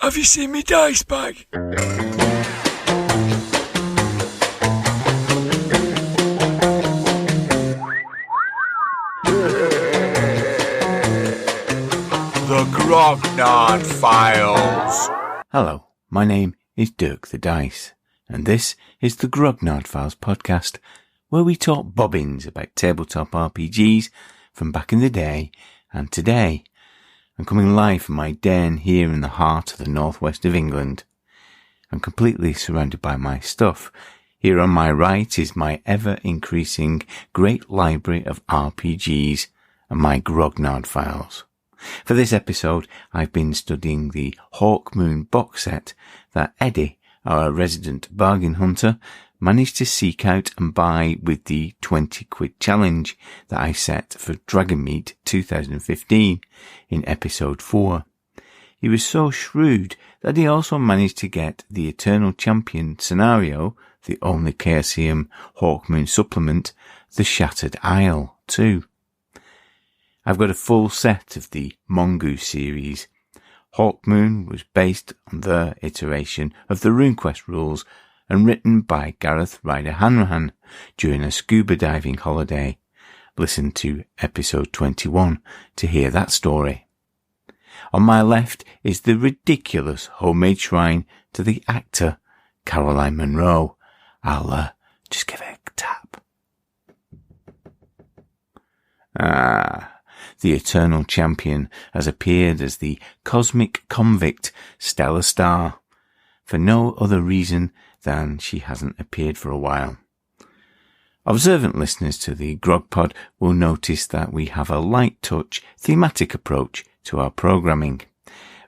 Have you seen me dice bag? The Grognard Files. Hello, my name is Dirk the Dice, and this is the Grognard Files podcast, where we talk bobbins about tabletop RPGs from back in the day and today. I'm coming live from my den here in the heart of the northwest of England. I'm completely surrounded by my stuff. Here on my right is my ever-increasing great library of RPGs and my Grognard Files. For this episode, I've been studying the Hawkmoon box set that Eddie, our resident bargain hunter, managed to seek out and buy with the 20 quid challenge that I set for Dragonmeet 2015 in episode 4. He was so shrewd that he also managed to get the Eternal Champion scenario, the only Chaosium Hawkmoon supplement, the Shattered Isle, too. I've got a full set of the Mongoose series. Hawkmoon was based on their iteration of the RuneQuest rules and written by Gareth Ryder Hanrahan during a scuba diving holiday. Listen to episode 21 to hear that story. On my left is the ridiculous homemade shrine to the actor Caroline Munro. I'll just give it a tap. The Eternal Champion has appeared as the cosmic convict Stellar Star, for no other reason than she hasn't appeared for a while. Observant listeners to the GrogPod will notice that we have a light touch thematic approach to our programming.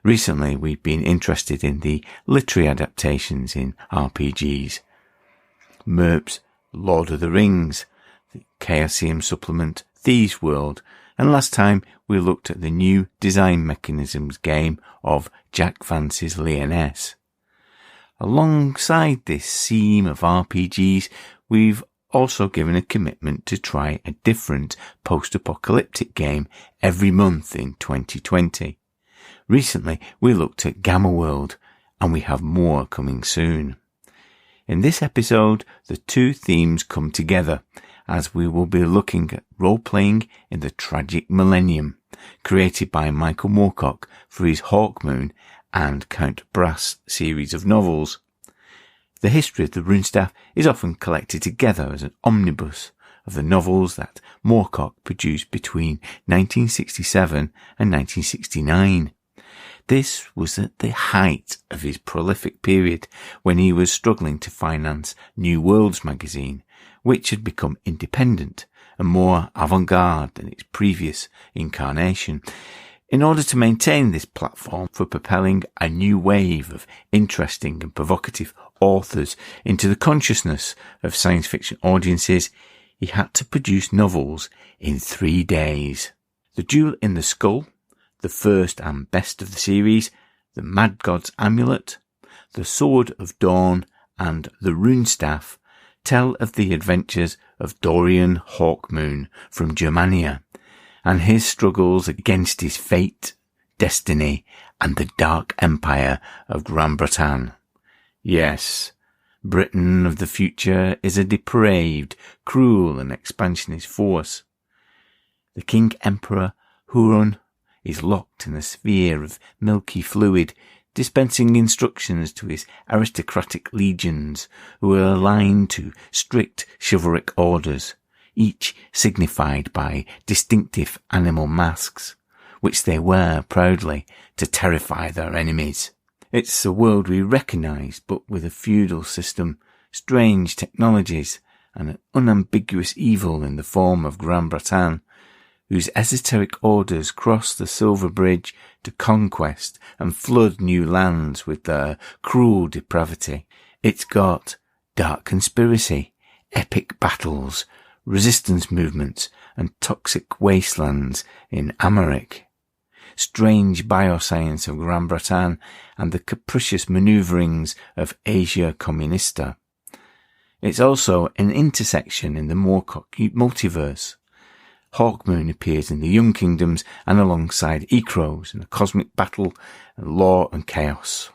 Recently we've been interested in the literary adaptations in RPGs. Merp's Lord of the Rings, the Chaosium supplement Thieves' World, and last time we looked at the new design mechanisms game of Jack Vance's Lyonesse. Alongside this theme of RPGs, we've also given a commitment to try a different post-apocalyptic game every month in 2020. Recently we looked at Gamma World, and we have more coming soon. In this episode, the two themes come together, as we will be looking at role-playing in the Tragic Millennium, created by Michael Moorcock for his Hawkmoon and Count Brass series of novels. The history of the Runestaff is often collected together as an omnibus of the novels that Moorcock produced between 1967 and 1969. This was at the height of his prolific period when he was struggling to finance New Worlds magazine, which had become independent and more avant-garde than its previous incarnation. In order to maintain this platform for propelling a new wave of interesting and provocative authors into the consciousness of science fiction audiences, he had to produce novels in 3 days. The Jewel in the Skull, the first and best of the series, The Mad God's Amulet, The Sword of Dawn, and The Runestaff tell of the adventures of Dorian Hawkmoon from Germania, and his struggles against his fate, destiny, and the dark empire of Gran Bretagne. Yes, Britain of the future is a depraved, cruel, and expansionist force. The King Emperor Huron is locked in a sphere of milky fluid, dispensing instructions to his aristocratic legions, who are aligned to strict chivalric orders, each signified by distinctive animal masks, which they wear proudly to terrify their enemies. It's a world we recognise, but with a feudal system, strange technologies, and an unambiguous evil in the form of Gran Bretagne, whose esoteric orders cross the Silver Bridge to conquest and flood new lands with their cruel depravity. It's got dark conspiracy, epic battles, resistance movements, and toxic wastelands in Amharic, strange bioscience of Gran Bretagne, and the capricious manoeuvrings of Asia Communista. It's also an intersection in the Moorcock multiverse. Hawkmoon appears in the Young Kingdoms and alongside Ikros in a cosmic battle and law and chaos.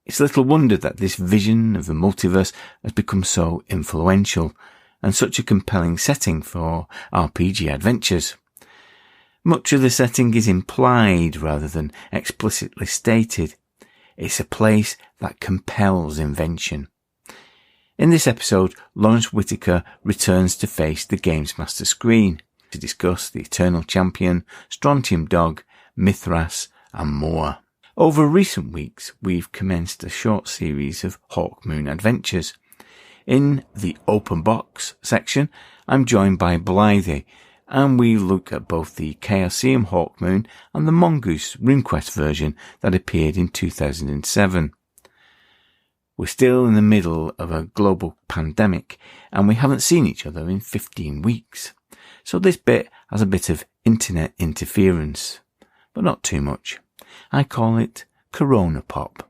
It's little wonder that this vision of the multiverse has become so influential and such a compelling setting for RPG adventures. Much of the setting is implied rather than explicitly stated. It's a place that compels invention. In this episode, Laurence Whitaker returns to face the game's master screen to discuss the Eternal Champion, Strontium Dog, Mithras, and more. Over recent weeks, we've commenced a short series of Hawkmoon adventures. In the Open Box section, I'm joined by Blythe, and we look at both the Chaosium Hawkmoon and the Mongoose RuneQuest version that appeared in 2007. We're still in the middle of a global pandemic, and we haven't seen each other in 15 weeks. So this bit has a bit of internet interference, but not too much. I call it Corona Pop.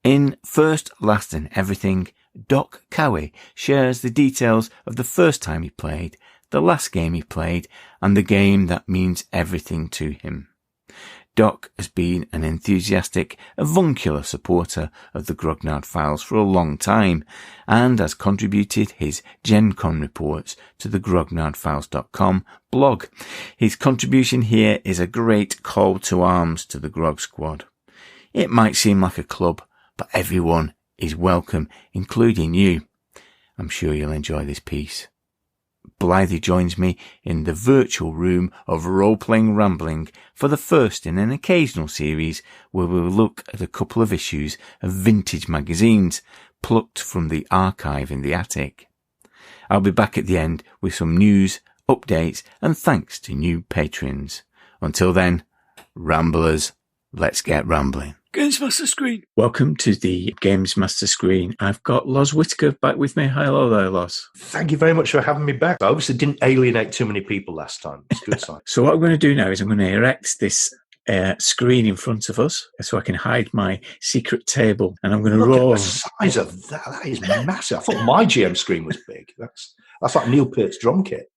In First, Last and Everything, Doc Cowie shares the details of the first time he played, the last game he played, and the game that means everything to him. Doc has been an enthusiastic, avuncular supporter of the Grognard Files for a long time, and has contributed his Gen Con reports to the grognardfiles.com blog. His contribution here is a great call to arms to the Grog Squad. It might seem like a club, but everyone is welcome, including you. I'm sure you'll enjoy this piece. Blythe joins me in the virtual room of role-playing rambling for the first in an occasional series where we'll look at a couple of issues of vintage magazines plucked from the archive in the attic. I'll be back at the end with some news, updates, and thanks to new patrons. Until then, Ramblers, let's get rambling. Games Master Screen. Welcome to the Games Master Screen. I've got Loz Whitaker back with me. Hello there, Loz. Thank you very much for having me back. I obviously didn't alienate too many people last time. It's a good sign. So what I'm going to do now is I'm going to erect this screen in front of us so I can hide my secret table, and I'm going to roll. At the size of that. That is massive. I thought my GM screen was big. That's like Neil Peart's drum kit.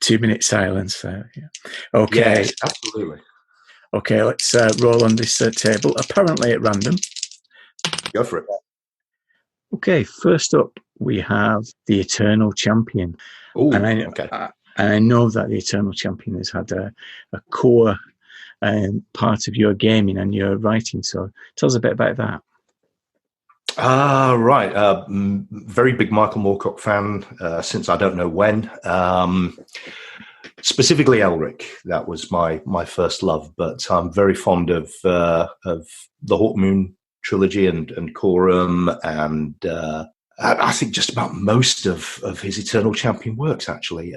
2 minute silence. Yeah. Okay. Yes, absolutely. Okay, let's roll on this table, apparently at random. Go for it. Okay, first up, we have the Eternal Champion. Ooh, okay. And I know that the Eternal Champion has had a core part of your gaming and your writing, so tell us a bit about that. Right. Very big Michael Moorcock fan since I don't know when. Specifically Elric, that was my first love, but I'm very fond of the Hawkmoon trilogy and Corum, and I think just about most of his Eternal Champion works, actually.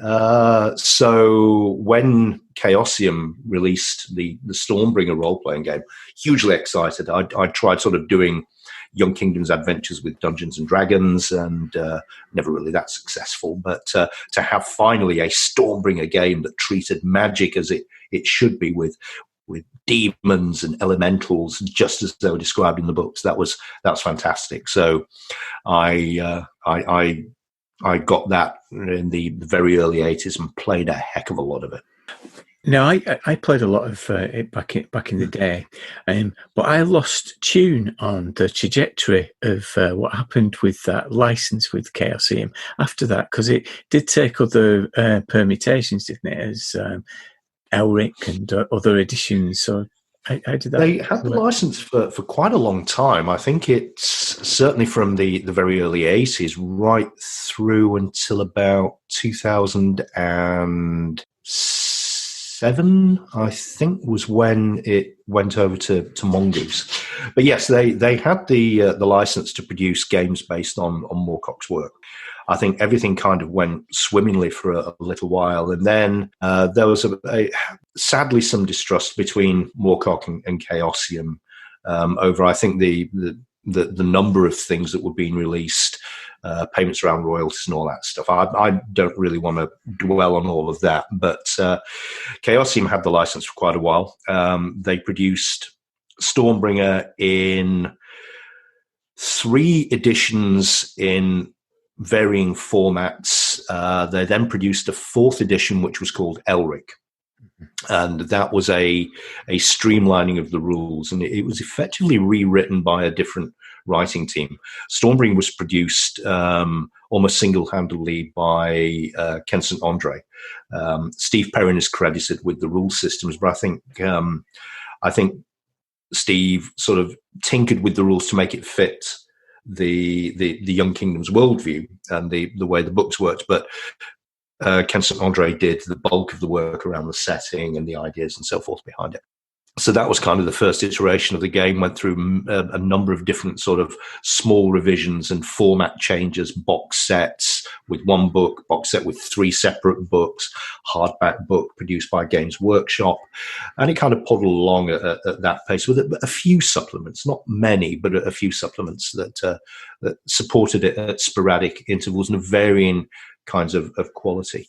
So when Chaosium released the Stormbringer role-playing game, hugely excited. I tried sort of doing Young Kingdoms adventures with Dungeons and Dragons, and never really that successful. But to have finally a Stormbringer game that treated magic as it should be, with demons and elementals, just as they were described in the books, that's fantastic. So I got that in the very early 80s and played a heck of a lot of it. No, I played a lot of it back in the day, but I lost tune on the trajectory of what happened with that license with Chaosium after that, because it did take other permutations, didn't it, as Elric and other editions. So how did that? They had the license for quite a long time. I think it's certainly from the very early 80s right through until about 2007, I think, was when it went over to Mongoose. But yes, they had the license to produce games based on Moorcock's work. I think everything kind of went swimmingly for a little while, and then there was sadly some distrust between Moorcock and Chaosium over, I think, the number of things that were being released, payments around royalties and all that stuff. I don't really want to dwell on all of that, but Chaosium had the license for quite a while. They produced Stormbringer in 3 editions in varying formats, years, they then produced a fourth edition, which was called Elric. And that was a streamlining of the rules, and it was effectively rewritten by a different writing team. Stormbringer was produced almost single-handedly by Ken St. Andre. Steve Perrin is credited with the rule systems, but I think Steve sort of tinkered with the rules to make it fit the Young Kingdoms worldview and the way the books worked, but Ken St. Andre did the bulk of the work around the setting and the ideas and so forth behind it. So that was kind of the first iteration of the game, went through a number of different sort of small revisions and format changes, box sets with one book, box set with 3 separate books, hardback book produced by Games Workshop. And it kind of puddled along at that pace with a few supplements, not many, but a few supplements that supported it at sporadic intervals and varying kinds of quality.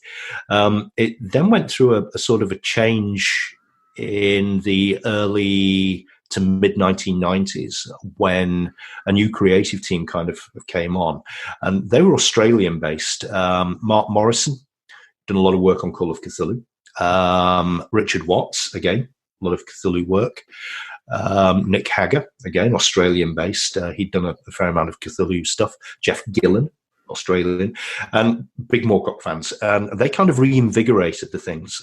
It then went through a sort of a change in the early to mid 1990s when a new creative team kind of came on, and they were Australian based. Mark Morrison done a lot of work on Call of Cthulhu. Richard Watts, again, a lot of Cthulhu work. Nick Hagger, again, Australian based. He'd done a fair amount of Cthulhu stuff. Jeff Gillen, Australian, and big Moorcock fans. And they kind of reinvigorated the things.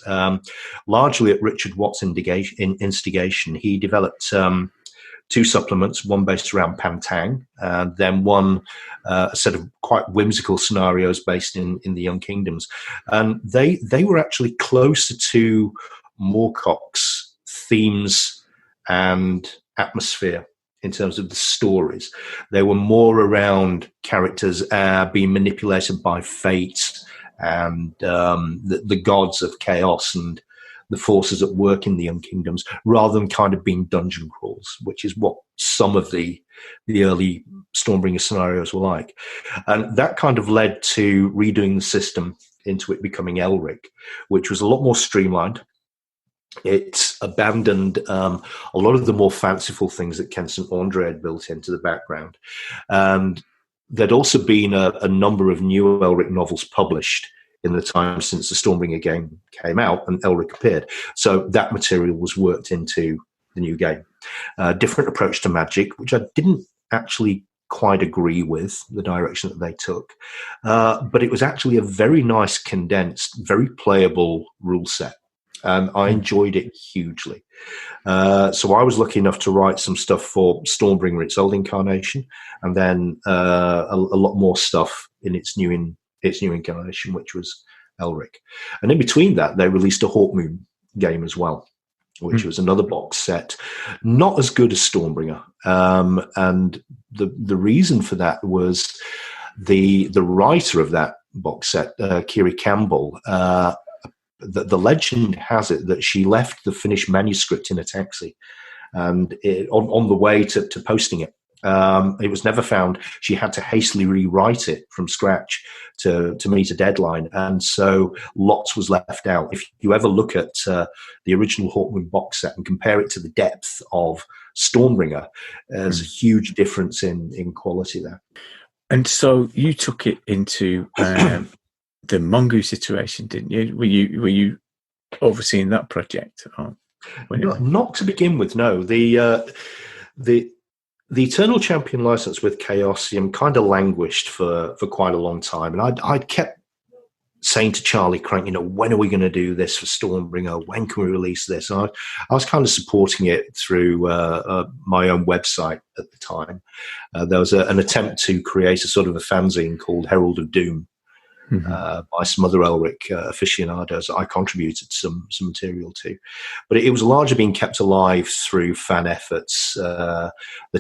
Largely at Richard Watts' instigation, he developed 2 supplements, one based around Pantang, and then one a set of quite whimsical scenarios based in the Young Kingdoms. And they were actually closer to Moorcock's themes and atmosphere in terms of the stories. They were more around characters being manipulated by fate and the gods of chaos and the forces at work in the Young Kingdoms, rather than kind of being dungeon crawls, which is what some of the early Stormbringer scenarios were like. And that kind of led to redoing the system into it becoming Elric, which was a lot more streamlined. It abandoned a lot of the more fanciful things that Ken St. Andre had built into the background. And there'd also been a number of new Elric novels published in the time since the Stormbringer game came out and Elric appeared. So that material was worked into the new game. Different approach to magic, which I didn't actually quite agree with the direction that they took. But it was actually a very nice, condensed, very playable rule set. And I enjoyed it hugely. So I was lucky enough to write some stuff for Stormbringer, its old incarnation, and then a lot more stuff in its new incarnation, which was Elric. And in between that, they released a Hawkmoon game as well, which was another box set, not as good as Stormbringer. And the reason for that was the writer of that box set, Kiri Campbell. The legend has it that she left the finished manuscript in a taxi, and on the way to posting it, it was never found. She had to hastily rewrite it from scratch to meet a deadline, and so lots was left out. If you ever look at the original Hawkmoon box set and compare it to the depth of Stormbringer, there's a huge difference in quality there. And so you took it into the Mongoose iteration, didn't you? Were you overseeing that project? Not to begin with, no. The Eternal Champion license with Chaosium kind of languished for quite a long time, and I'd kept saying to Charlie Crank, when are we going to do this for Stormbringer? When can we release this? And I was kind of supporting it through my own website at the time. There was an attempt to create a sort of a fanzine called Herald of Doom, by some other Elric aficionados I contributed some material to. But it was largely being kept alive through fan efforts. The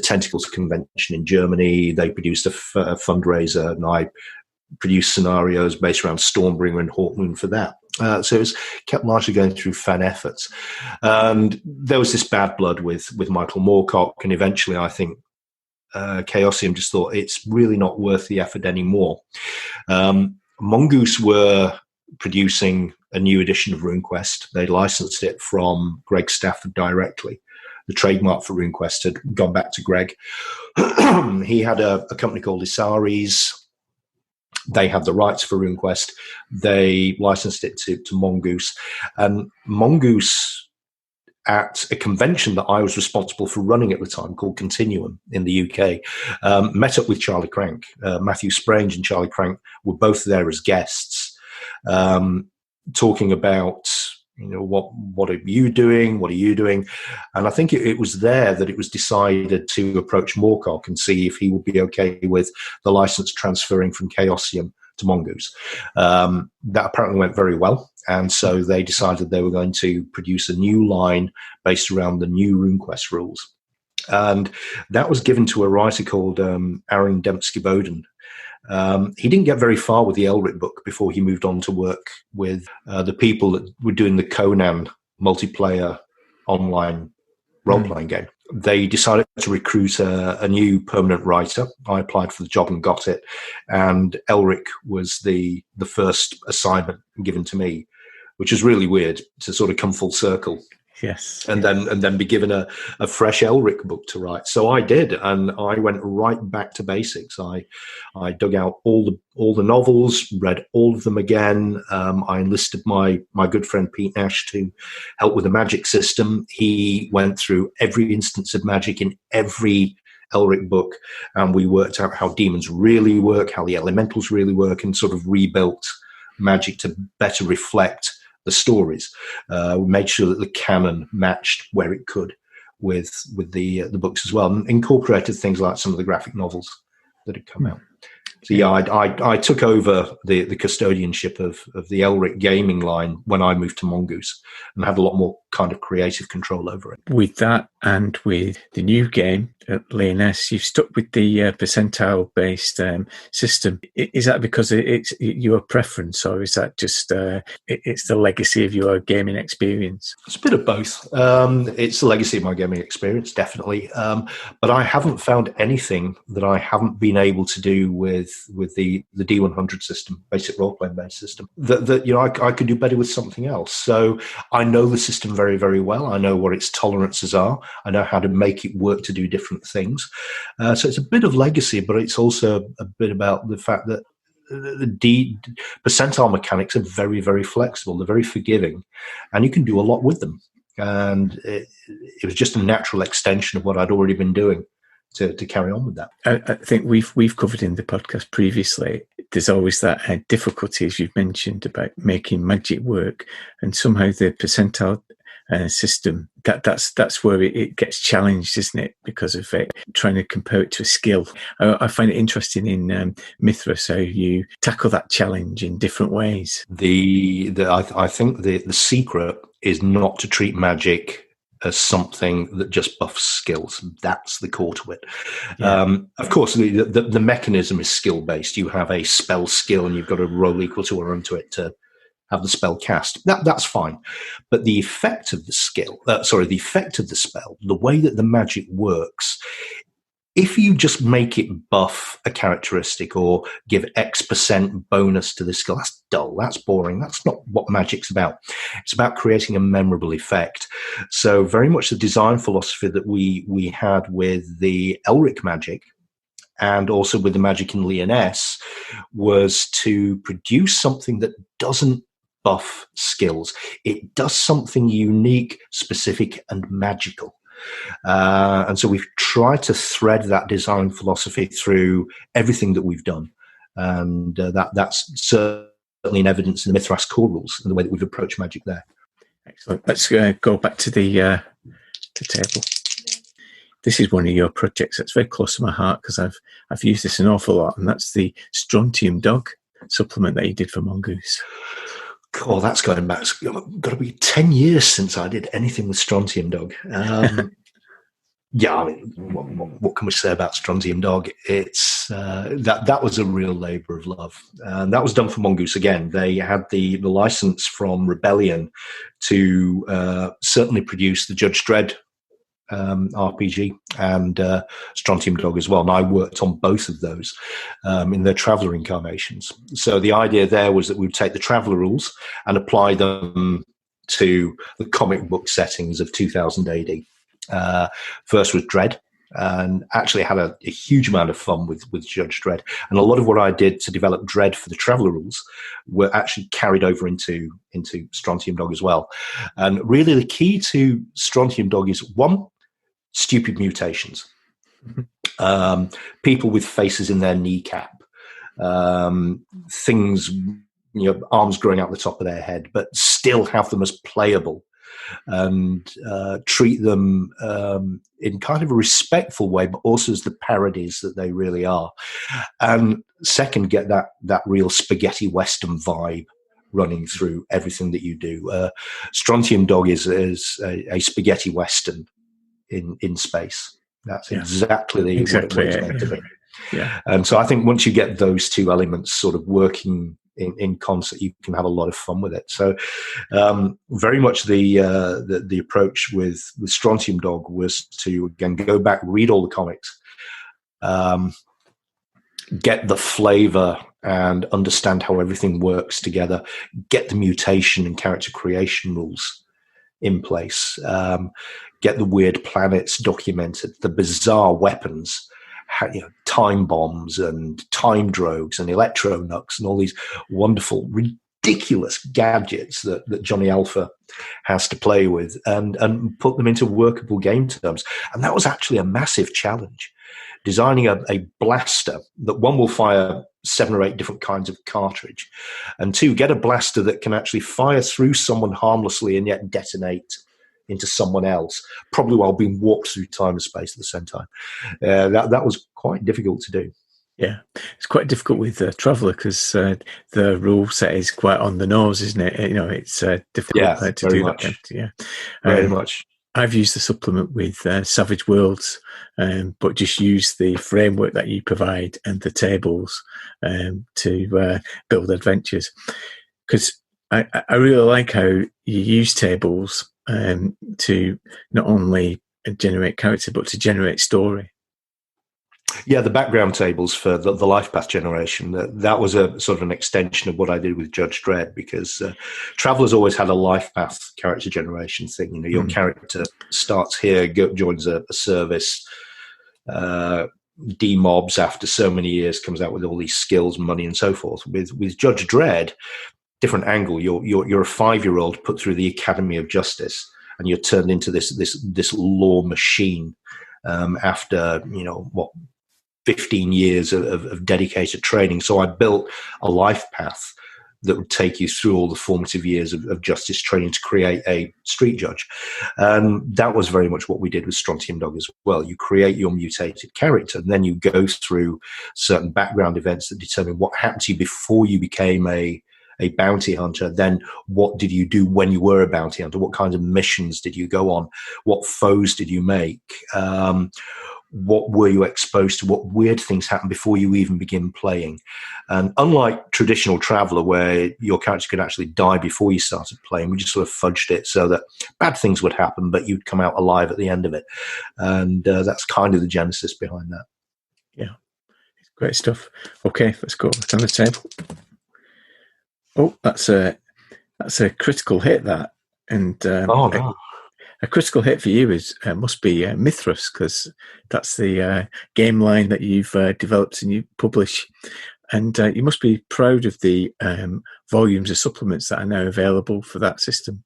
Tentacles Convention in Germany, they produced a fundraiser, and I produced scenarios based around Stormbringer and Hawkmoon for that. So it was kept largely going through fan efforts. And there was this bad blood with Michael Moorcock, and eventually I think Chaosium just thought it's really not worth the effort anymore. Mongoose were producing a new edition of RuneQuest. They licensed it from Greg Stafford directly. The trademark for RuneQuest had gone back to Greg. He had a company called Isaris. They had the rights for RuneQuest. They licensed it to Mongoose. And Mongoose, at a convention that I was responsible for running at the time called Continuum in the UK, met up with Charlie Crank. Matthew Sprange and Charlie Crank were both there as guests, talking about, what are you doing? What are you doing? And I think it was there that it was decided to approach Moorcock and see if he would be okay with the license transferring from Chaosium to Mongoose. That apparently went very well. And so they decided they were going to produce a new line based around the new RuneQuest rules. And that was given to a writer called Aaron Dembski-Bowden. He didn't get very far with the Elric book before he moved on to work with the people that were doing the Conan multiplayer online role-playing game. They decided to recruit a new permanent writer. I applied for the job and got it. And Elric was the first assignment given to me, which is really weird to sort of come full circle. Yes. And then be given a fresh Elric book to write. So I did, and I went right back to basics. I dug out all the novels, read all of them again. I enlisted my good friend Pete Nash to help with the magic system. He went through every instance of magic in every Elric book, and we worked out how demons really work, how the elementals really work, and sort of rebuilt magic to better reflect the stories. We made sure that the canon matched where it could with the books as well, and incorporated things like some of the graphic novels that had come out. So yeah, I took over the custodianship of the Elric gaming line when I moved to Mongoose, and had a lot more kind of creative control over it. With that, and with the new game at Laurence, you've stuck with the percentile-based system. Is that because it's your preference, or is that just it's the legacy of your gaming experience? It's a bit of both. It's the legacy of my gaming experience, definitely. But I haven't found anything that I haven't been able to do with the D100 system, basic role-playing based system, that I could do better with something else. So I know the system very, very well. I know what its tolerances are. I know how to make it work to do different things. So it's a bit of legacy, but it's also a bit about the fact that the percentile mechanics are very, very flexible. They're very forgiving, and you can do a lot with them. And it was just a natural extension of what I'd already been doing to carry on with that. I think we've covered in the podcast previously, there's always that difficulty, as you've mentioned, about making magic work, and somehow the percentile system, that's where it gets challenged, isn't it? Because of trying to compare it to a skill. I find it interesting in Mithras how you tackle that challenge in different ways. I think the secret is not to treat magic as something that just buffs skills. That's the core to it. Yeah. Of course, the mechanism is skill based. You have a spell skill, and you've got to roll equal to or unto it to have the spell cast. That's fine. But the effect of the spell, the way that the magic works, if you just make it buff a characteristic or give X% bonus to the skill, that's dull, that's boring, that's not what magic's about. It's about creating a memorable effect. So very much the design philosophy that we had with the Elric magic, and also with the magic in Laurence, was to produce something that doesn't buff skills. It does something unique, specific, and magical. And so we've tried to thread that design philosophy through everything that we've done. And that's certainly in evidence in the Mithras core rules and the way that we've approached magic there. Excellent. Let's go back to the table. This is one of your projects that's very close to my heart because I've used this an awful lot, and that's the Strontium Dog supplement that you did for Mongoose. Cool, that's going back. It's got to be 10 years since I did anything with Strontium Dog. Yeah, I mean, what can we say about Strontium Dog? It's that was a real labour of love, and that was done for Mongoose again. They had the license from Rebellion to certainly produce the Judge Dredd RPG and Strontium Dog as well, and I worked on both of those in their Traveller incarnations. So the idea there was that we would take the Traveller rules and apply them to the comic book settings of 2000 AD. First was Dredd, and actually had a huge amount of fun with Judge Dredd. And a lot of what I did to develop Dredd for the Traveller rules were actually carried over into Strontium Dog as well. And really the key to Strontium Dog is, one, stupid mutations. People with faces in their kneecap, things, arms growing out the top of their head, but still have them as playable, and treat them in kind of a respectful way, but also as the parodies that they really are. And second, get that real spaghetti Western vibe running through everything that you do. Strontium Dog is a spaghetti Western in space. That's exactly what it's meant to be. Yeah. And so I think once you get those two elements sort of working in concert, you can have a lot of fun with it. So very much the approach with Strontium Dog was to, again, go back, read all the comics, get the flavor and understand how everything works together, get the mutation and character creation rules in place, get the weird planets documented, the bizarre weapons, time bombs and time drogues and electro nucs and all these wonderful, ridiculous gadgets that Johnny Alpha has to play with, and put them into workable game terms. And that was actually a massive challenge, designing a blaster that, one, will fire 7 or 8 different kinds of cartridge, and 2, get a blaster that can actually fire through someone harmlessly and yet detonate into someone else, probably while being warped through time and space at the same time. That was quite difficult to do. Yeah, it's quite difficult with Traveller because the rule set is quite on the nose, isn't it? It's difficult to do much. that. Yeah, very much. I've used the supplement with Savage Worlds, but just use the framework that you provide and the tables to build adventures. Because I really like how you use tables to not only generate character, but to generate story. Yeah, the background tables for the life path generation, that was a sort of an extension of what I did with Judge Dredd, because Traveller's always had a life path character generation thing. Your character starts here, joins a service, demobs after so many years, comes out with all these skills, money, and so forth. With Judge Dredd, different angle. You're a 5-year-old put through the Academy of Justice, and you're turned into this law machine after 15 years of dedicated training. So I built a life path that would take you through all the formative years of justice training to create a street judge. And that was very much what we did with Strontium Dog as well. You create your mutated character, and then you go through certain background events that determine what happened to you before you became a bounty hunter. Then what did you do when you were a bounty hunter? What kinds of missions did you go on? What foes did you make? What were you exposed to? What weird things happened before you even begin playing? And unlike traditional Traveller, where your character could actually die before you started playing, we just sort of fudged it so that bad things would happen, but you'd come out alive at the end of it. And that's kind of the genesis behind that. Yeah, great stuff. Okay, let's go on the table. Oh, that's a critical hit, that. And no. A critical hit for you must be Mithras, because that's the game line that you've developed and you publish. And you must be proud of the volumes of supplements that are now available for that system.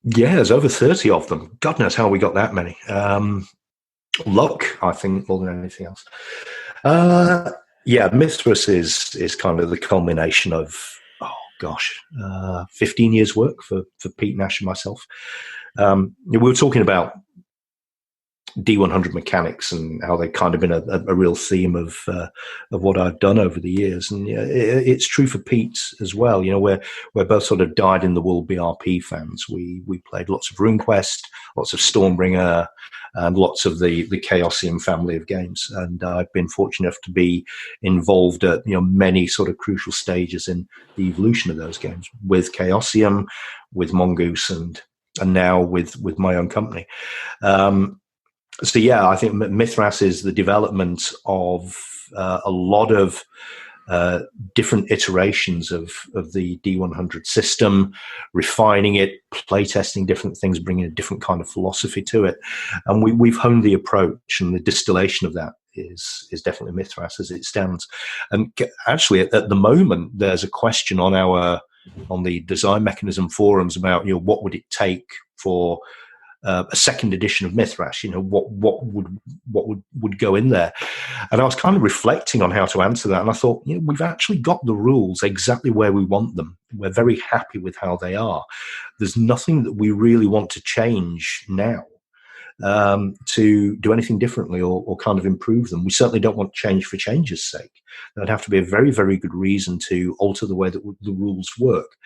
Yeah, there's over 30 of them. God knows how we got that many. Luck, I think, more than anything else. Mithras is kind of the culmination of 15 years work for Pete Nash and myself. We were talking about D100 mechanics and how they've kind of been a real theme of what I've done over the years, and it's true for Pete as well. We're both sort of dyed in the wool BRP fans. We played lots of RuneQuest, lots of Stormbringer, and lots of the Chaosium family of games. And I've been fortunate enough to be involved at many sort of crucial stages in the evolution of those games, with Chaosium, with Mongoose, and now with my own company. I think Mithras is the development of a lot of different iterations of the D100 system, refining it, playtesting different things, bringing a different kind of philosophy to it. And we've honed the approach, and the distillation of that is definitely Mithras as it stands. And actually, at the moment, there's a question on the design mechanism forums about, what would it take for a second edition of Mithras? What would go in there? And I was kind of reflecting on how to answer that, and I thought, we've actually got the rules exactly where we want them. We're very happy with how they are. There's nothing that we really want to change now to do anything differently or kind of improve them. We certainly don't want change for change's sake. There'd have to be a very, very good reason to alter the way that the rules work.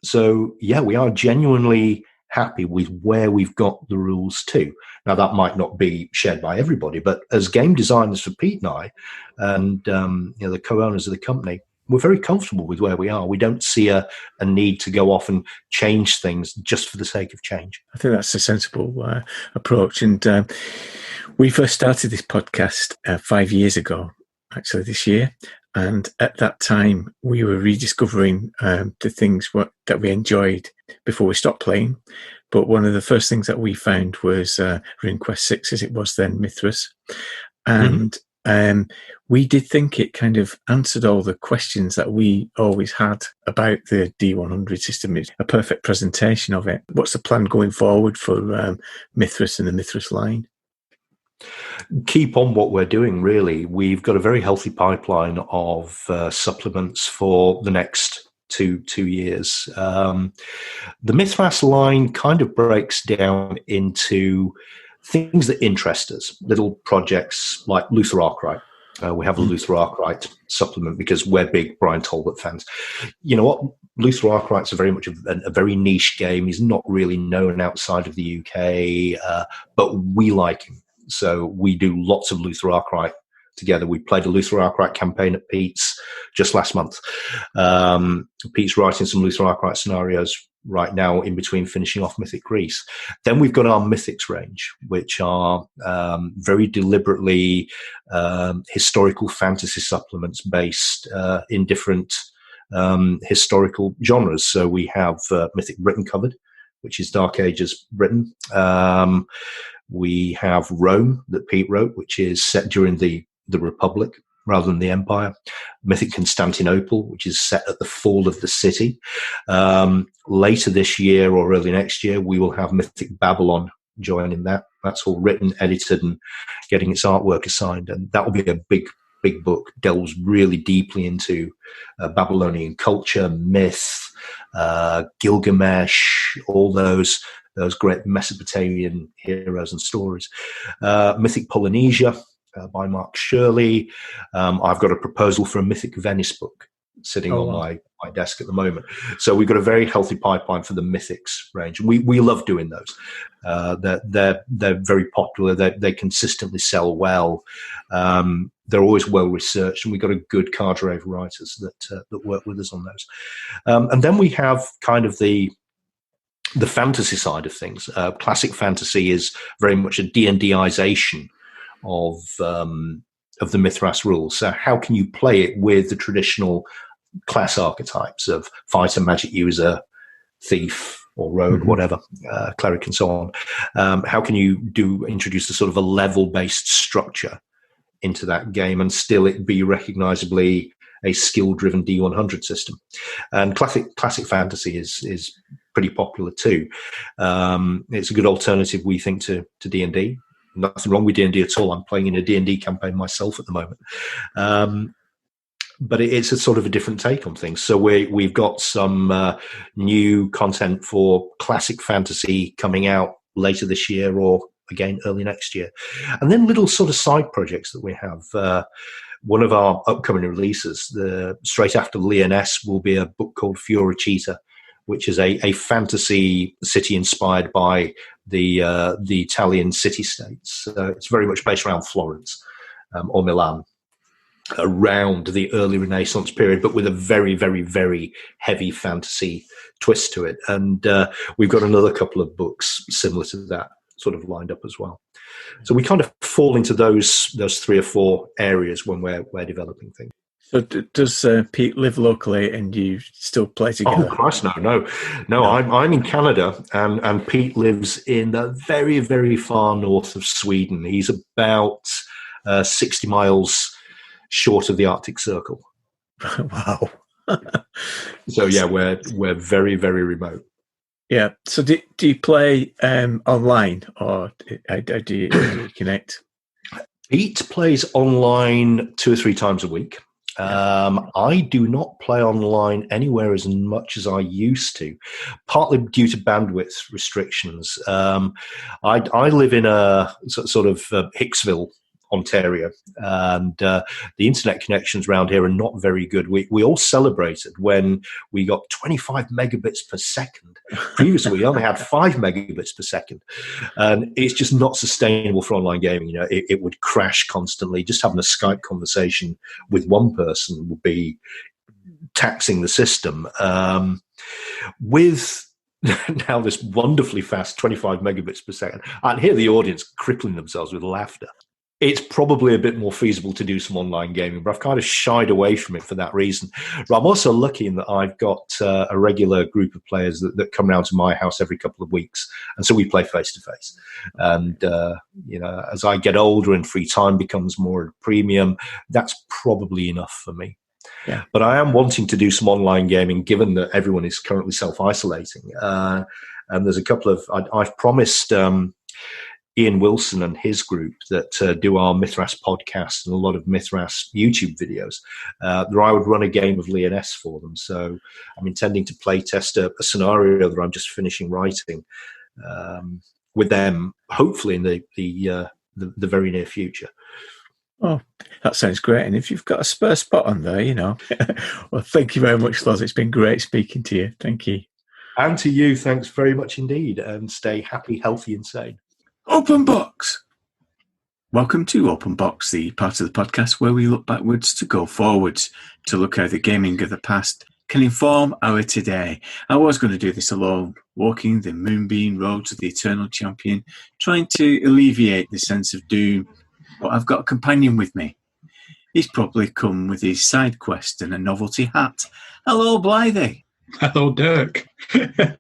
So we are genuinely happy with where we've got the rules to. Now, that might not be shared by everybody, but as game designers for Pete and I, and the co-owners of the company, we're very comfortable with where we are. We don't see a need to go off and change things just for the sake of change. I think that's a sensible approach. And we first started this podcast 5 years ago, actually this year. And at that time, we were rediscovering the things that we enjoyed before we stopped playing. But one of the first things that we found was RuneQuest 6, as it was then, Mithras. And we did think it kind of answered all the questions that we always had about the D100 system. It's a perfect presentation of it. What's the plan going forward for Mithras and the Mithras line? Keep on what we're doing, really. We've got a very healthy pipeline of supplements for the next two years. The Mithras line kind of breaks down into things that interest us, little projects like Luther Arkwright. We have a Luther Arkwright supplement because we're big Brian Talbot fans. You know what? Luther Arkwright's very much a very niche game. He's not really known outside of the UK, but we like him. So we do lots of Luther Arkwright together. We played a Luther Arkwright campaign at Pete's just last month. Pete's writing some Luther Arkwright scenarios right now in between finishing off Mythic Greece. Then we've got our Mythics range, which are very deliberately historical fantasy supplements based in different historical genres. So we have Mythic Britain covered, which is Dark Ages Britain. We have Rome that Pete wrote, which is set during the Republic rather than the Empire. Mythic Constantinople, which is set at the fall of the city. Later this year or early next year, we will have Mythic Babylon joining that. That's all written, edited, and getting its artwork assigned. And that will be a big book, delves really deeply into Babylonian culture, myth, Gilgamesh, all those great Mesopotamian heroes and stories. Mythic Polynesia by Mark Shirley. I've got a proposal for a Mythic Venice book sitting on my desk at the moment. So we've got a very healthy pipeline for the Mythics range. We love doing those. They're very popular. They consistently sell well. They're always well researched, and we've got a good cadre of writers that work with us on those. And then we have kind of the fantasy side of things. Classic fantasy is very much a D&Dization of the Mithras rules. So how can you play it with the traditional class archetypes of fighter, magic user, thief, or rogue, whatever, cleric, and so on? How can you introduce a sort of a level-based structure into that game and still it be recognizably a skill-driven D100 system? And classic fantasy is pretty popular too. It's a good alternative, we think, to D&D. Nothing wrong with D&D at all. I'm playing in a D&D campaign myself at the moment. But it's a sort of a different take on things. So we've got some new content for classic fantasy coming out later this year or, again, early next year. And then little sort of side projects that we have. One of our upcoming releases, straight after Leoness, will be a book called Fioricita, which is a fantasy city inspired by the Italian city-states. It's very much based around Florence or Milan, around the early Renaissance period, but with a very, very, very heavy fantasy twist to it. And we've got another couple of books similar to that sort of lined up as well. So we kind of fall into those 3 or 4 areas when we're developing things. So does Pete live locally and you still play together? Oh Christ, no. I'm in Canada, and Pete lives in the very, very far north of Sweden. He's about 60 miles short of the Arctic Circle. Wow. So yeah, we're very, very remote. Yeah. So do you play online, or do you connect? Pete plays online 2 or 3 times a week. I do not play online anywhere as much as I used to, partly due to bandwidth restrictions. I live in a sort of Hicksville, Ontario, and the internet connections around here are not very good. We all celebrated when we got 25 megabits per second. Previously, we only had 5 megabits per second, and it's just not sustainable for online gaming. You know, it would crash constantly. Just having a Skype conversation with one person would be taxing the system. With now this wonderfully fast 25 megabits per second, I can hear the audience crippling themselves with laughter. It's probably a bit more feasible to do some online gaming, but I've kind of shied away from it for that reason. But I'm also lucky in that I've got a regular group of players that come round to my house every couple of weeks, and so we play face-to-face. And, as I get older and free time becomes more at a premium, that's probably enough for me. Yeah. But I am wanting to do some online gaming, given that everyone is currently self-isolating. And there's a couple of... I've promised... Ian Wilson and his group that do our Mythras podcast and a lot of Mythras YouTube videos, that I would run a game of Lyonesse for them. So I'm intending to play test a scenario that I'm just finishing writing with them, hopefully in the very near future. Oh, that sounds great. And if you've got a spare spot on there, well, thank you very much, Loz. It's been great speaking to you. Thank you. And to you, thanks very much indeed. And stay happy, healthy, and sane. Open Box. Welcome to Open Box, the part of the podcast where we look backwards to go forwards, to look how the gaming of the past can inform our today. I was going to do this alone, walking the moonbeam roads of the Eternal Champion, trying to alleviate the sense of doom, but I've got a companion with me. He's probably come with his side quest and a novelty hat. Hello, Blythe. Hello, Dirk.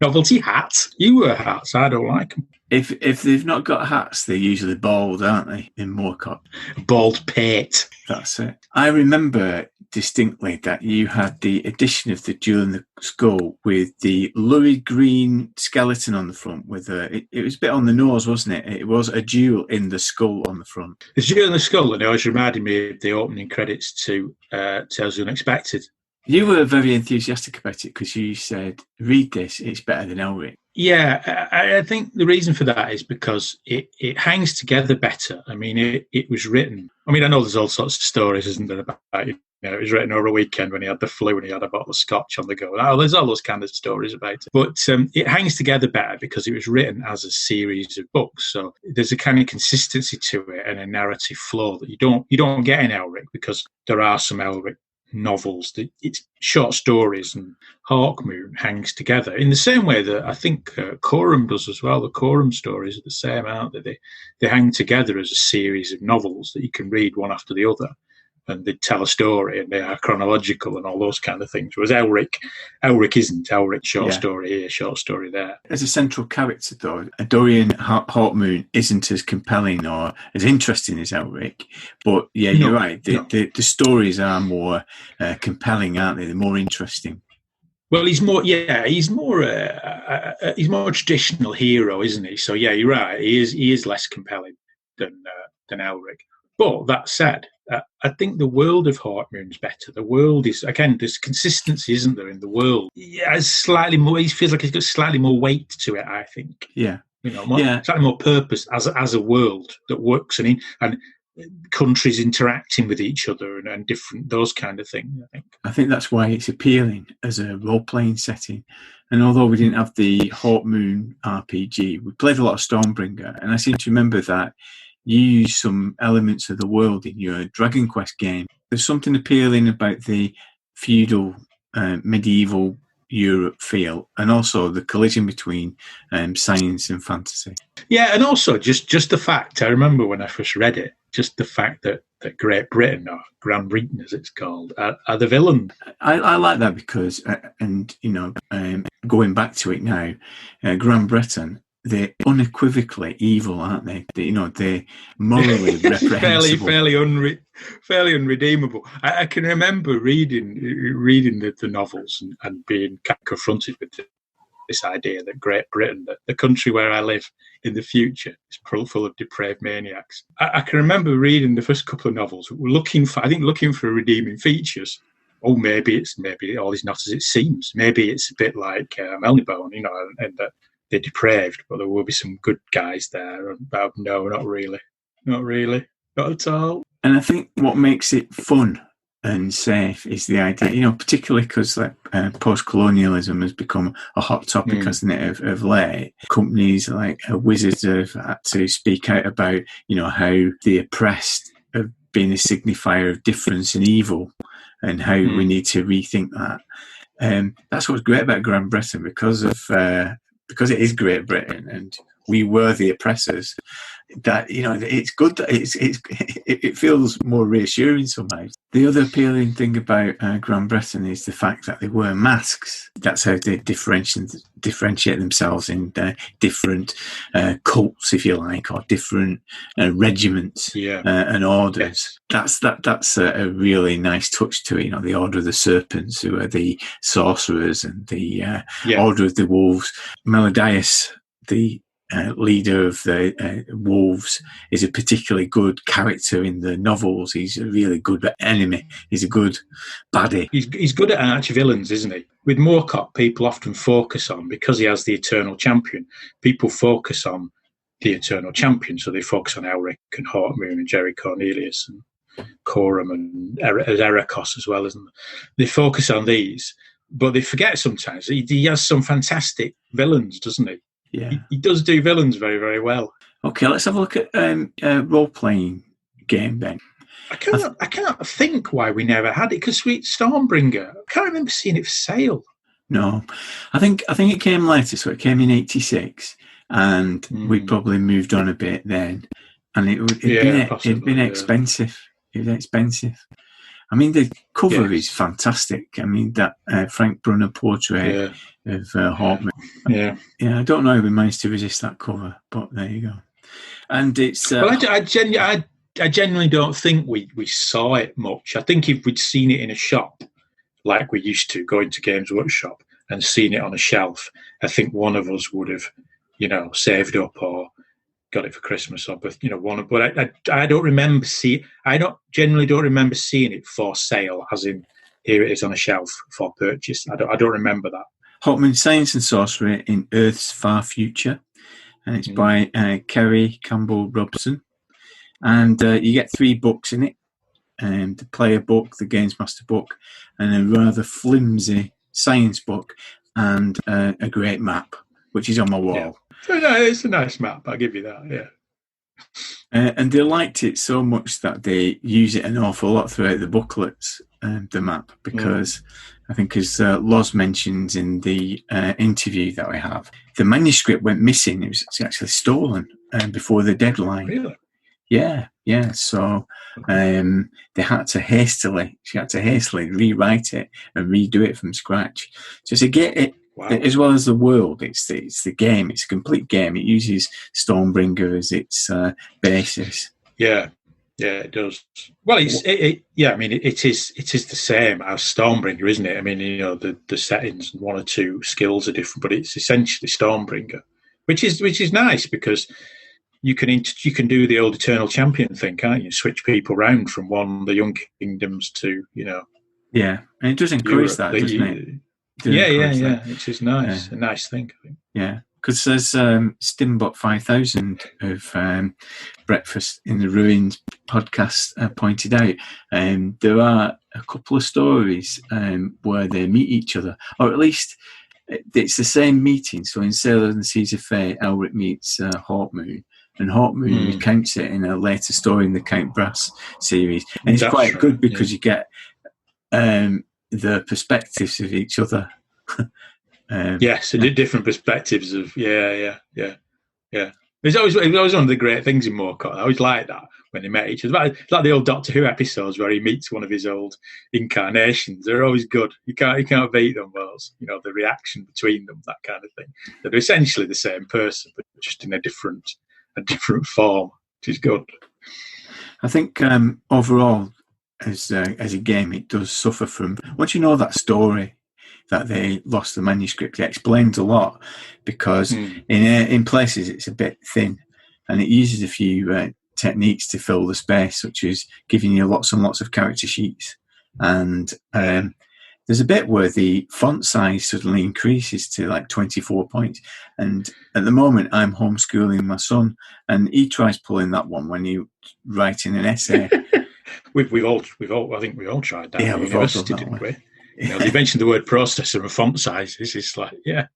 Novelty hats? You wear hats. I don't like them. If they've not got hats, they're usually bald, aren't they, in Moorcock? Bald pate. That's it. I remember distinctly that you had the edition of the Jewel in the Skull with the lurid green skeleton on the front. With it was a bit on the nose, wasn't it? It was a jewel in the skull on the front. The Jewel in the Skull, and it always reminded me of the opening credits to Tales Unexpected. You were very enthusiastic about it because you said, read this, it's better than Elric. Yeah, I think the reason for that is because it hangs together better. I mean, it was written... I mean, I know there's all sorts of stories, isn't there, about it? It was written over a weekend when he had the flu and he had a bottle of scotch on the go. Oh, there's all those kind of stories about it. But it hangs together better because it was written as a series of books. So there's a kind of consistency to it and a narrative flow that you don't get in Elric, because there are some Elric novels that it's short stories, and Hawkmoon hangs together in the same way that I think Corum does as well. The Corum stories are the same, aren't they? They hang together as a series of novels that you can read one after the other, and they tell a story and they are chronological and all those kind of things. Whereas Elric isn't. Elric, short story here, short story there. As a central character, though, Dorian Hawkmoon isn't as compelling or as interesting as Elric. But yeah, you're right. The stories are more compelling, aren't they? They're more interesting. Well, he's more a traditional hero, isn't he? So yeah, you're right. He is less compelling than Elric. But that said, I think the world of Hawkmoon's better. The world is, again, there's consistency, isn't there, in the world? Yeah, it's slightly more. He feels like he's got slightly more weight to it, I think. Yeah, slightly more purpose as a world that works, and countries interacting with each other and different, those kind of things. I think that's why it's appealing as a role-playing setting. And although we didn't have the Hawkmoon RPG, we played a lot of Stormbringer, and I seem to remember that you use some elements of the world in your Dragon Quest game. There's something appealing about the feudal, medieval Europe feel, and also the collision between science and fantasy. Yeah, and also just the fact, I remember when I first read it, just the fact that Great Britain, or Grand Britain as it's called, are the villain. I like that because, going back to it now, Grand Britain, they're unequivocally evil, aren't they? They're morally reprehensible. fairly unredeemable. I can remember reading the novels and being confronted with this idea that Great Britain, that the country where I live in the future, is full of depraved maniacs. I can remember reading the first couple of novels, looking for redeeming features. Oh, maybe all is not as it seems. Maybe it's a bit like Melnibone, and that they're depraved, but there will be some good guys there. And, no, not really, not at all. And I think what makes it fun and safe is the idea, particularly because post-colonialism has become a hot topic, hasn't it, of late. Companies like Wizards have had to speak out about, how the oppressed have been a signifier of difference and evil, and how we need to rethink that. That's what's great about Grand Britain, because it is Great Britain and we were the oppressors. That it's good that it feels more reassuring somehow. The other appealing thing about Grand Britain is the fact that they wear masks. That's how they differentiate themselves in different cults, if you like, or different regiments and orders. Yes. That's a really nice touch to it. The Order of the Serpents, who are the sorcerers, and the Order of the Wolves. Melodias, the leader of the wolves, is a particularly good character in the novels. He's a really good enemy. He's a good baddie. He's good at arch-villains, isn't he? With Moorcock, people often focus on, because he has the Eternal Champion, people focus on the Eternal Champion. So they focus on Elric and Hawkmoon and Jerry Cornelius and Coram and Erekos as well, isn't they? They focus on these, but they forget sometimes he has some fantastic villains, doesn't he? Yeah, he does do villains very, very well. Okay, let's have a look at a role-playing game then. I can't think why we never had it, because Stormbringer, I can't remember seeing it for sale. No, I think it came later, so it came in '86, and we probably moved on a bit then, and it'd been expensive. It was expensive. I mean, the cover is fantastic. I mean, that Frank Brunner portrait of Hawkmoon. Yeah, I don't know if we managed to resist that cover, but there you go. And it's... well, I genuinely don't think we saw it much. I think if we'd seen it in a shop, like we used to, going to Games Workshop and seen it on a shelf, I think one of us would have, saved up or got it for Christmas or one. But I don't remember generally don't remember seeing it for sale, as in here it is on a shelf for purchase. I don't remember that. Hawkmoon, Science and Sorcery in Earth's Far Future, and it's by Kerry Campbell Robson, and you get 3 books in it, the player book, the Games Master book, and a rather flimsy science book, and a great map, which is on my wall. Yeah. So, no, it's a nice map, I'll give you that, yeah. And they liked it so much that they use it an awful lot throughout the booklets, the map, because I think, as Loz mentions in the interview that we have, the manuscript went missing. It was actually stolen before the deadline. Really? Yeah. So she had to hastily rewrite it and redo it from scratch. So to get it, as well as the world, it's the game. It's a complete game. It uses Stormbringer as its basis. Yeah, it does. Well, I mean, it is the same as Stormbringer, isn't it? I mean, the settings and 1 or 2 skills are different, but it's essentially Stormbringer, which is nice, because you can do the old Eternal Champion thing, can't you? Switch people round from the Young Kingdoms to Yeah, and it does encourage Europe, that, doesn't it? Yeah. Which is nice, a nice thing, I think. Yeah, because there's Stimbot 5000 of Breakfast in the Ruins podcast pointed out, there are a couple of stories where they meet each other, or at least it's the same meeting. So in Sailors and Seas of Fate, Elric meets Hawkmoon, and Hawkmoon recounts it in a later story in the Count Brass series, and it's quite good because you get the perspectives of each other Yes, different perspectives of yeah. It's always one of the great things in Moorcock. I always like that when they met each other. It's like the old Doctor Who episodes where he meets one of his old incarnations. They're always good. You can't beat them. Those, the reaction between them, that kind of thing. They're essentially the same person, but just in a different form, which is good. I think overall, as a game, it does suffer from, once you know that story that they lost the manuscript, it explains a lot, because in places it's a bit thin, and it uses a few techniques to fill the space, such as giving you lots and lots of character sheets. And there's a bit where the font size suddenly increases to like 24 points. And at the moment, I'm homeschooling my son, and he tries pulling that one when he's writing an essay. We've all I think we all tried that at university, didn't we? They mentioned the word processor and font sizes. It's like, yeah,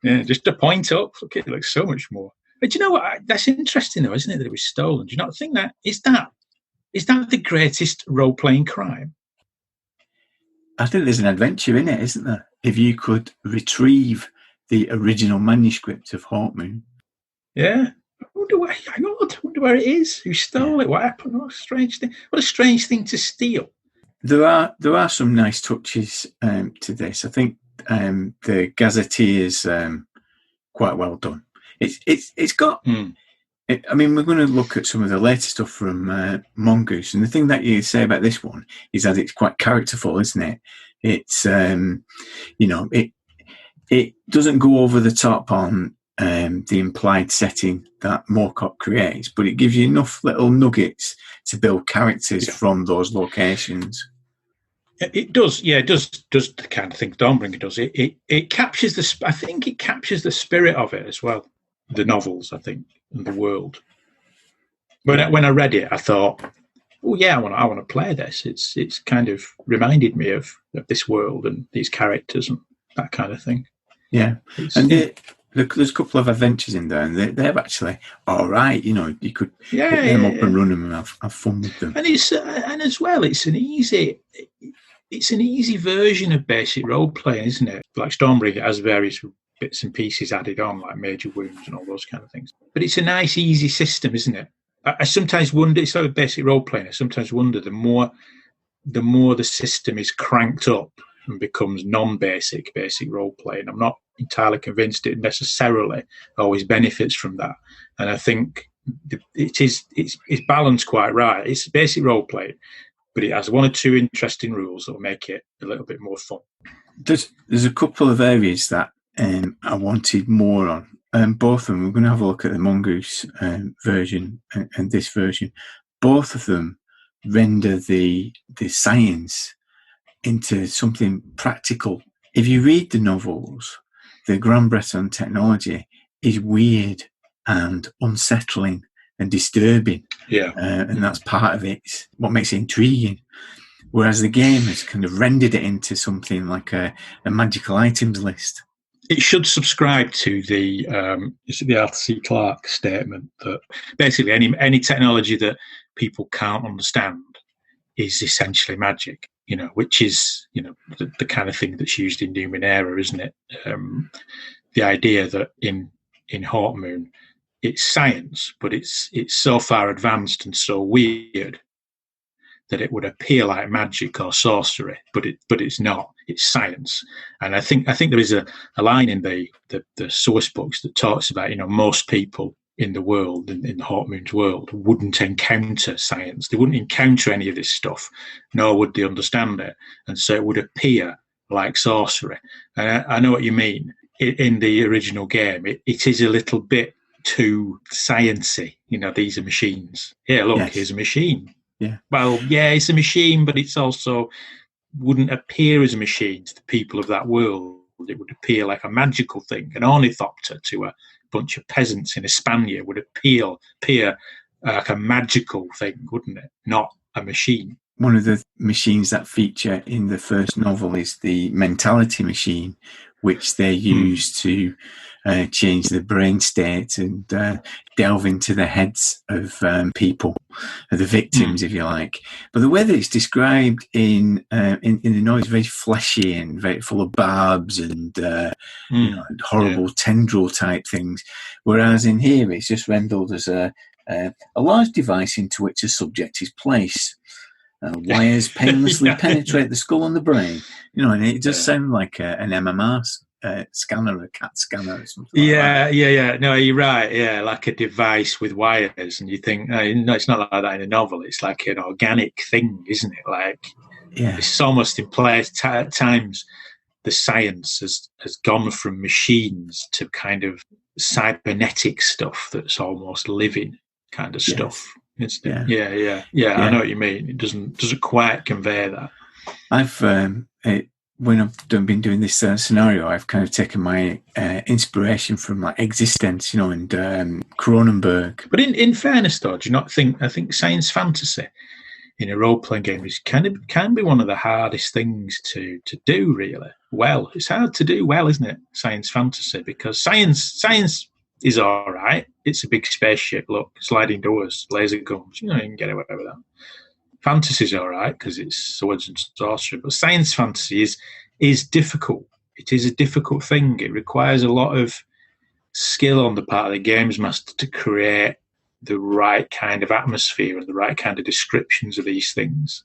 just a point up. Look, it looks so much more. But you know what? That's interesting, though, isn't it? That it was stolen. Do you not think that is that the greatest role-playing crime? I think there's an adventure in it, isn't there? If you could retrieve the original manuscript of Hawkmoon. Yeah. I wonder where it is. Who stole it? What happened? What a strange thing. What a strange thing to steal. There are some nice touches to this. I think the gazetteer is quite well done. It's got. I mean, we're going to look at some of the later stuff from Mongoose, and the thing that you say about this one is that it's quite characterful, isn't it? It's it doesn't go over the top on the implied setting that Moorcock creates, but it gives you enough little nuggets to build characters from those locations. It does, yeah. It does the kind of thing Dawnbringer does. It captures I think it captures the spirit of it as well. The novels, I think, and the world. When I read it, I thought, oh yeah, I want to play this. It's kind of reminded me of this world and these characters and that kind of thing. Yeah, there's a couple of adventures in there, and they're actually all right. You could pick them up and run them and have fun with them. And and as well, it's an easy version of basic role playing, isn't it? Like Stormbringer has various bits and pieces added on, like major wounds and all those kind of things. But it's a nice, easy system, isn't it? I sometimes wonder, it's like basic role playing. I sometimes wonder the more the system is cranked up and becomes non-basic role playing. I'm not entirely convinced it necessarily always benefits from that. And I think it's balanced quite right. It's basic role playing, but it has one or two interesting rules that will make it a little bit more fun. There's a couple of areas that I wanted more on. Both of them, we're going to have a look at the Mongoose version and this version. Both of them render the science into something practical. If you read the novels, the Grand Breton technology is weird and unsettling and disturbing. Yeah. And that's part of it, what makes it intriguing. Whereas the game has kind of rendered it into something like a magical items list. It should subscribe to the Arthur C. Clarke statement that basically any technology that people can't understand is essentially magic, which is, the kind of thing that's used in Numenera, isn't it? The idea that in Hawkmoon, it's science, but it's so far advanced and so weird that it would appear like magic or sorcery, but it's not. It's science. And I think there is a line in the source books that talks about, most people in the world, in the Hawkmoon's world, wouldn't encounter science. They wouldn't encounter any of this stuff, nor would they understand it. And so it would appear like sorcery. And I know what you mean. In the original game, it is a little bit too sciencey. These are machines. Here, look, yes. Here's a machine. Yeah. Well, yeah, it's a machine, but it's also wouldn't appear as a machine to the people of that world. It would appear like a magical thing. An ornithopter to a bunch of peasants in Hispania would appear like a magical thing, wouldn't it? Not a machine. One of the machines that feature in the first novel is the mentality machine, which they use to change the brain state and delve into the heads of people, the victims, if you like. But the way that it's described in the novel is very fleshy and very full of barbs and horrible tendril type things. Whereas in here, it's just rendered as a large device into which a subject is placed. Wires painlessly penetrate the skull and the brain, and it does sound like an MMR scanner, a CAT scanner, or something. No, you're right. Yeah, like a device with wires, and you think, no, it's not like that in a novel. It's like an organic thing, isn't it? Like, it's almost in place. At times, the science has gone from machines to kind of cybernetic stuff that's almost living kind of stuff. It's, I know what you mean. It doesn't quite convey that. I've when I've been doing this scenario, I've kind of taken my inspiration from like Existence, and Cronenberg. But in fairness, though, do you not think? I think science fantasy in a role playing game can be one of the hardest things to do. Really, well, it's hard to do well, isn't it? Science fantasy, because science is all right. It's a big spaceship. Look, sliding doors, laser guns. You can get away with that. Fantasy's all right because it's swords and sorcery, but science fantasy is difficult. It is a difficult thing. It requires a lot of skill on the part of the games master to create the right kind of atmosphere and the right kind of descriptions of these things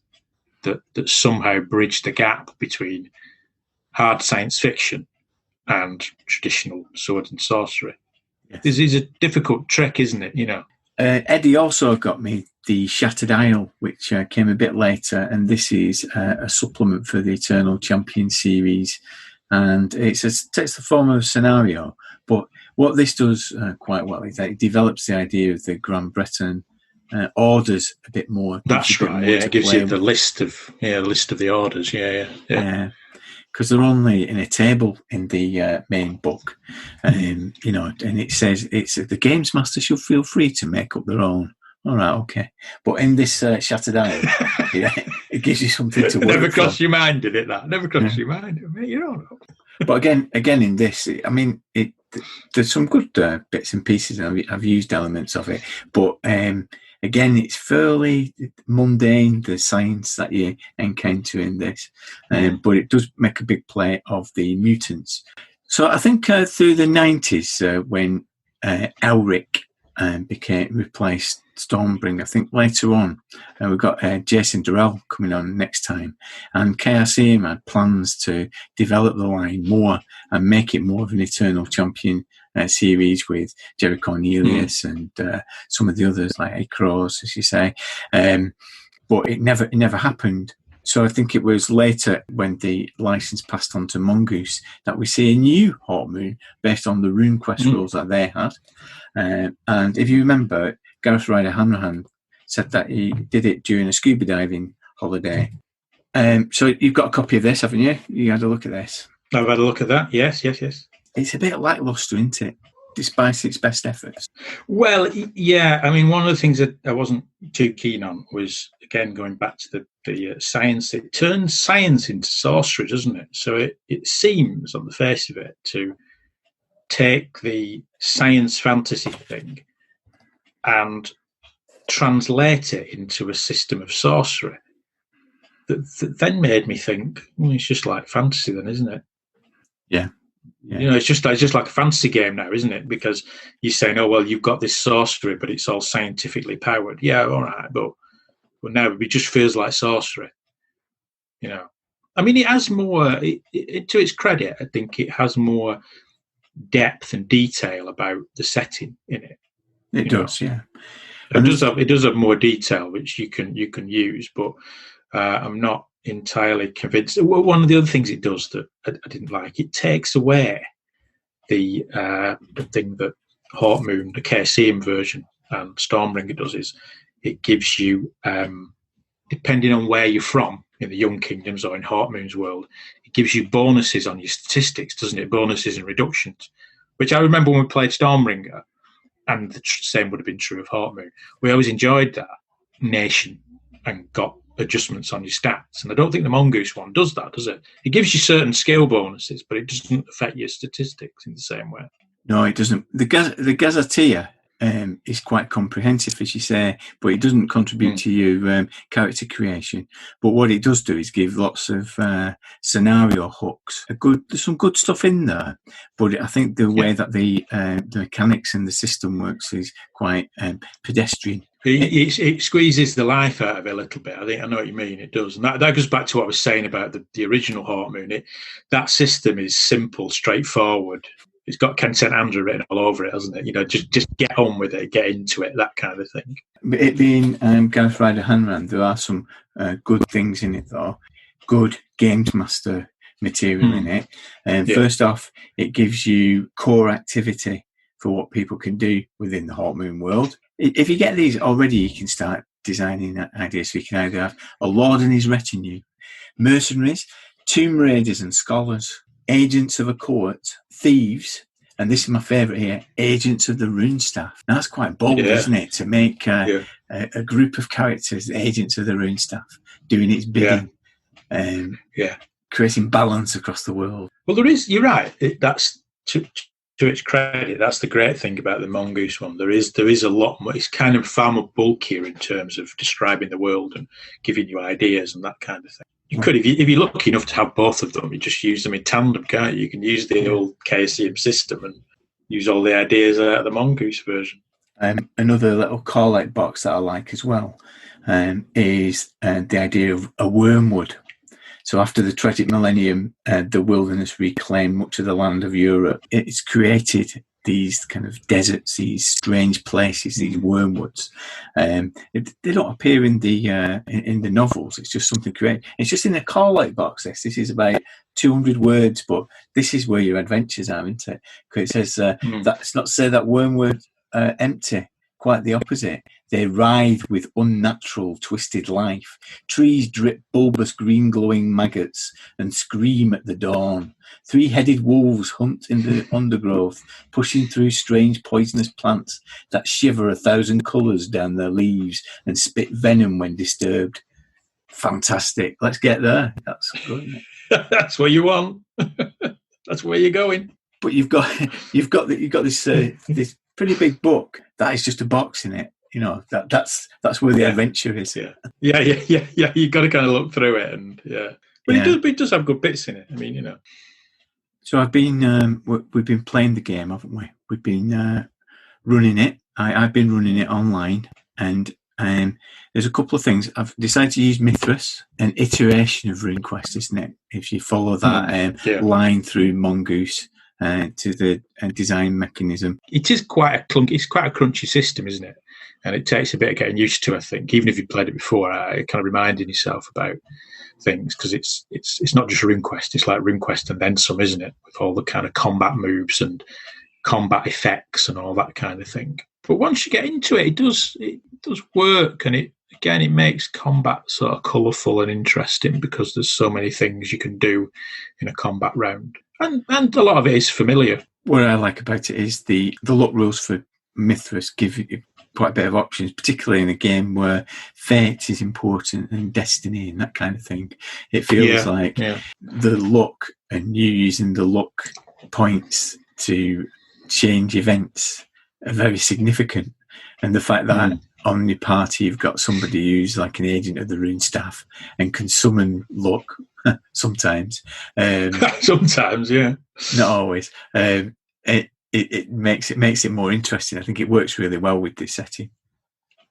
that somehow bridge the gap between hard science fiction and traditional sword and sorcery. Yes. This is a difficult trick, isn't it? Eddie also got me the Shattered Isle, which came a bit later, and this is a supplement for the Eternal Champion series, and it takes the form of a scenario. But what this does quite well is that it develops the idea of the Grand Breton orders a bit more. That's right. It gives you the list of the orders. Yeah. Because they're only in a table in the main book, and it says the games master should feel free to make up their own. All right, okay. But in this Shattered Isle, it gives you something to work. Never crossed your mind, did it? That never crossed your mind. But again, in this, there's some good bits and pieces. I've used elements of it, but again, it's fairly mundane, the science that you encounter in this, but it does make a big play of the mutants. So I think through the 90s, when Elric replaced Stormbringer, I think later on, we've got Jason Durrell coming on next time, and KRCM had plans to develop the line more and make it more of an Eternal Champion series with Jerry Cornelius and some of the others like Akros, as you say, but it never happened. So I think it was later when the license passed on to Mongoose that we see a new Hawkmoon based on the RuneQuest rules that they had. And if you remember, Gareth Ryder Hanrahan said that he did it during a scuba diving holiday. So you've got a copy of this, haven't you? You had a look at this. I've had a look at that. Yes. It's a bit lacklustre, isn't it? Despite its best efforts. Well, yeah. I mean, one of the things that I wasn't too keen on was, again, going back to the science. It turns science into sorcery, doesn't it? So it seems, on the face of it, to take the science fantasy thing and translate it into a system of sorcery. That then made me think, it's just like fantasy then, isn't it? Yeah. It's just like a fantasy game now, isn't it? Because you're saying, oh, well, you've got this sorcery, but it's all scientifically powered. Yeah, all right, but now it just feels like sorcery. I mean, it has more, to its credit, I think it has more depth and detail about the setting in it. It does, yeah. It does have more detail, which you can use, but I'm not entirely convinced. One of the other things it does that I didn't like, it takes away the thing that Hawkmoon, the KCM version, and Stormbringer does, is it gives you, depending on where you're from, in the Young Kingdoms or in Hawkmoon's world, it gives you bonuses on your statistics, doesn't it? Bonuses and reductions, which I remember when we played Stormbringer, and the same would have been true of Hawkmoon. We always enjoyed that nation and got adjustments on your stats. And I don't think the Mongoose one does that, does it? It gives you certain skill bonuses, but it doesn't affect your statistics in the same way. No, it doesn't. The Gazetteer is quite comprehensive, as you say, but it doesn't contribute to your character creation. But what it does do is give lots of scenario hooks. There's some good stuff in there, but I think the way that the mechanics and the system works is quite pedestrian. It squeezes the life out of it a little bit. I know what you mean. It does, and that goes back to what I was saying about the original Hawkmoon. That system is simple, straightforward. It's got Ken St Andrew written all over it, hasn't it? You know, just get on with it, get into it, that kind of thing. It being Gareth Ryder Hanran, there are some good things in it, though. Good Games Master material in it. First off, it gives you core activity for what people can do within the Hawkmoon world. If you get these already, you can start designing ideas. So you can either have a lord and his retinue, mercenaries, tomb raiders and scholars, agents of a court, thieves, and this is my favourite here, agents of the rune staff. Now, that's quite bold, isn't it, to make a group of characters agents of the rune staff doing its bidding, creating balance across the world. Well, there is. You're right. That's to its credit. That's the great thing about the Mongoose one. There is a lot more. It's kind of far more bulkier in terms of describing the world and giving you ideas and that kind of thing. You could, if you're lucky enough to have both of them, you just use them in tandem, can't you? You can use the old KSCM system and use all the ideas out of the Mongoose version. Another little call-out box that I like as well is the idea of a wormwood. So after the tragic millennium, the wilderness reclaimed much of the land of Europe. It's created these kind of deserts, these strange places, these wormwoods. They don't appear in the novels. It's just something created. It's just in a call-out box. This is about 200 words, but this is where your adventures are, isn't it? Because it says that's not to say that wormwood empty. Quite the opposite. They writhe with unnatural, twisted life. Trees drip bulbous green glowing maggots and scream at the dawn. Three-headed wolves hunt in the undergrowth, pushing through strange poisonous plants that shiver 1,000 colours down their leaves and spit venom when disturbed. Fantastic. Let's get there. That's good, isn't it? That's what you want. That's where you're going. But you've got this this pretty big book that is just a box in it. You know, that's where the adventure is. Yeah. You've got to kind of look through it, and but it does have good bits in it. I mean, you know. So we've been playing the game, haven't we? We've been running it. I've been running it online, and there's a couple of things. I've decided to use Mithras, an iteration of RuneQuest, isn't it? If you follow that line through Mongoose. To the design mechanism. It is quite a crunchy system, isn't it? And it takes a bit of getting used to, I think. Even if you've played it before, kind of reminding yourself about things, because it's not just RuneQuest. It's like RuneQuest and then some, isn't it? With all the kind of combat moves and combat effects and all that kind of thing. But once you get into it, it does work, and it makes combat sort of colourful and interesting because there's so many things you can do in a combat round. And a lot of it is familiar. What I like about it is the luck rules for Mithras give you quite a bit of options, particularly in a game where fate is important and destiny and that kind of thing. It feels like the luck and you using the luck points to change events are very significant. And the fact that on your party you've got somebody who's like an agent of the rune staff and can summon luck sometimes. Sometimes, yeah. Not always. It makes it more interesting. I think it works really well with this setting.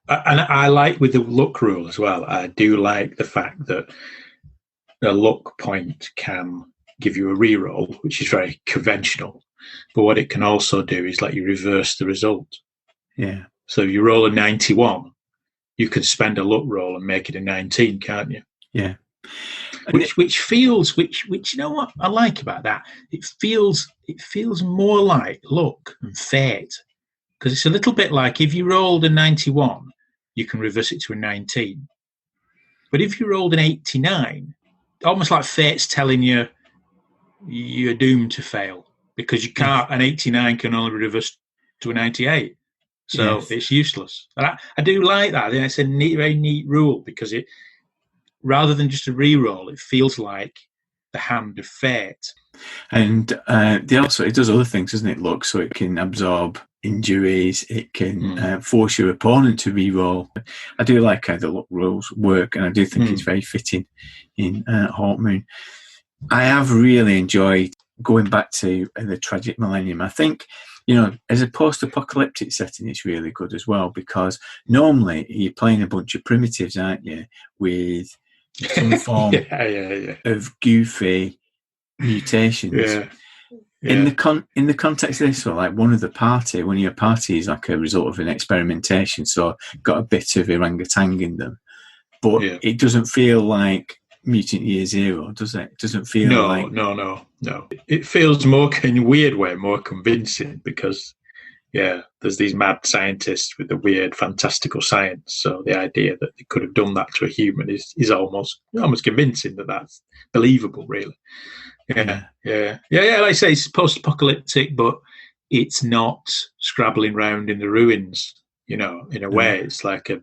And I like with the luck rule as well. I do like the fact that a luck point can give you a reroll, which is very conventional. But what it can also do is let you reverse the result. Yeah. So if you roll a 91, you can spend a luck roll and make it a 19, can't you? Yeah. Which you know what I like about that? It feels more like luck and fate, because it's a little bit like if you rolled a 91, you can reverse it to a 19. But if you rolled an 89, almost like fate's telling you you're doomed to fail, because you can't. An 89 can only reverse to a 98. So it's useless. And I do like that. I think it's a very neat rule, because rather than just a re-roll, it feels like the hand of fate. And it does other things, doesn't it? Look, so it can absorb injuries, it can force your opponent to re-roll. I do like how the luck rules work, and I do think it's very fitting in Hawkmoon. I have really enjoyed going back to the Tragic Millennium. I think, as a post-apocalyptic setting, it's really good as well, because normally you're playing a bunch of primitives, aren't you, with some form of goofy mutations. Yeah. In the context of this, so like one of your party is like a result of an experimentation, so got a bit of orangutan in them, but it doesn't feel like Mutant Year Zero, does it? It doesn't feel No. It feels in a weird way, more convincing, because there's these mad scientists with the weird, fantastical science. So the idea that they could have done that to a human is almost convincing that that's believable, really. Yeah. Like I say, it's post-apocalyptic, but it's not scrabbling around in the ruins. In a way, it's like a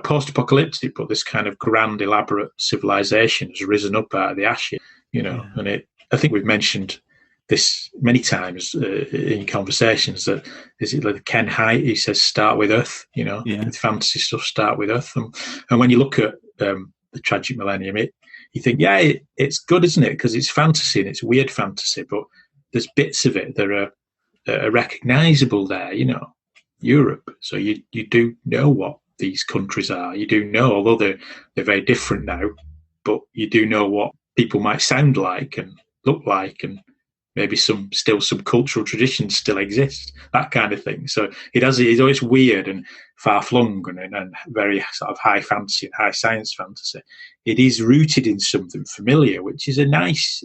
post-apocalyptic, but this kind of grand, elaborate civilization has risen up out of the ashes. And I think we've mentioned this many times in conversations, that is it like Ken Hite, he says start with Earth, with fantasy stuff, start with Earth. And when you look at the Tragic Millennium, you think, it's good, isn't it? Because it's fantasy and it's weird fantasy, but there's bits of it that are recognisable there, Europe. So you do know what these countries are. You do know, although they're very different now, but you do know what people might sound like and look like, and maybe some cultural traditions still exist, that kind of thing. So it's always weird and far-flung and very sort of high fantasy and high science fantasy. It is rooted in something familiar, which is a nice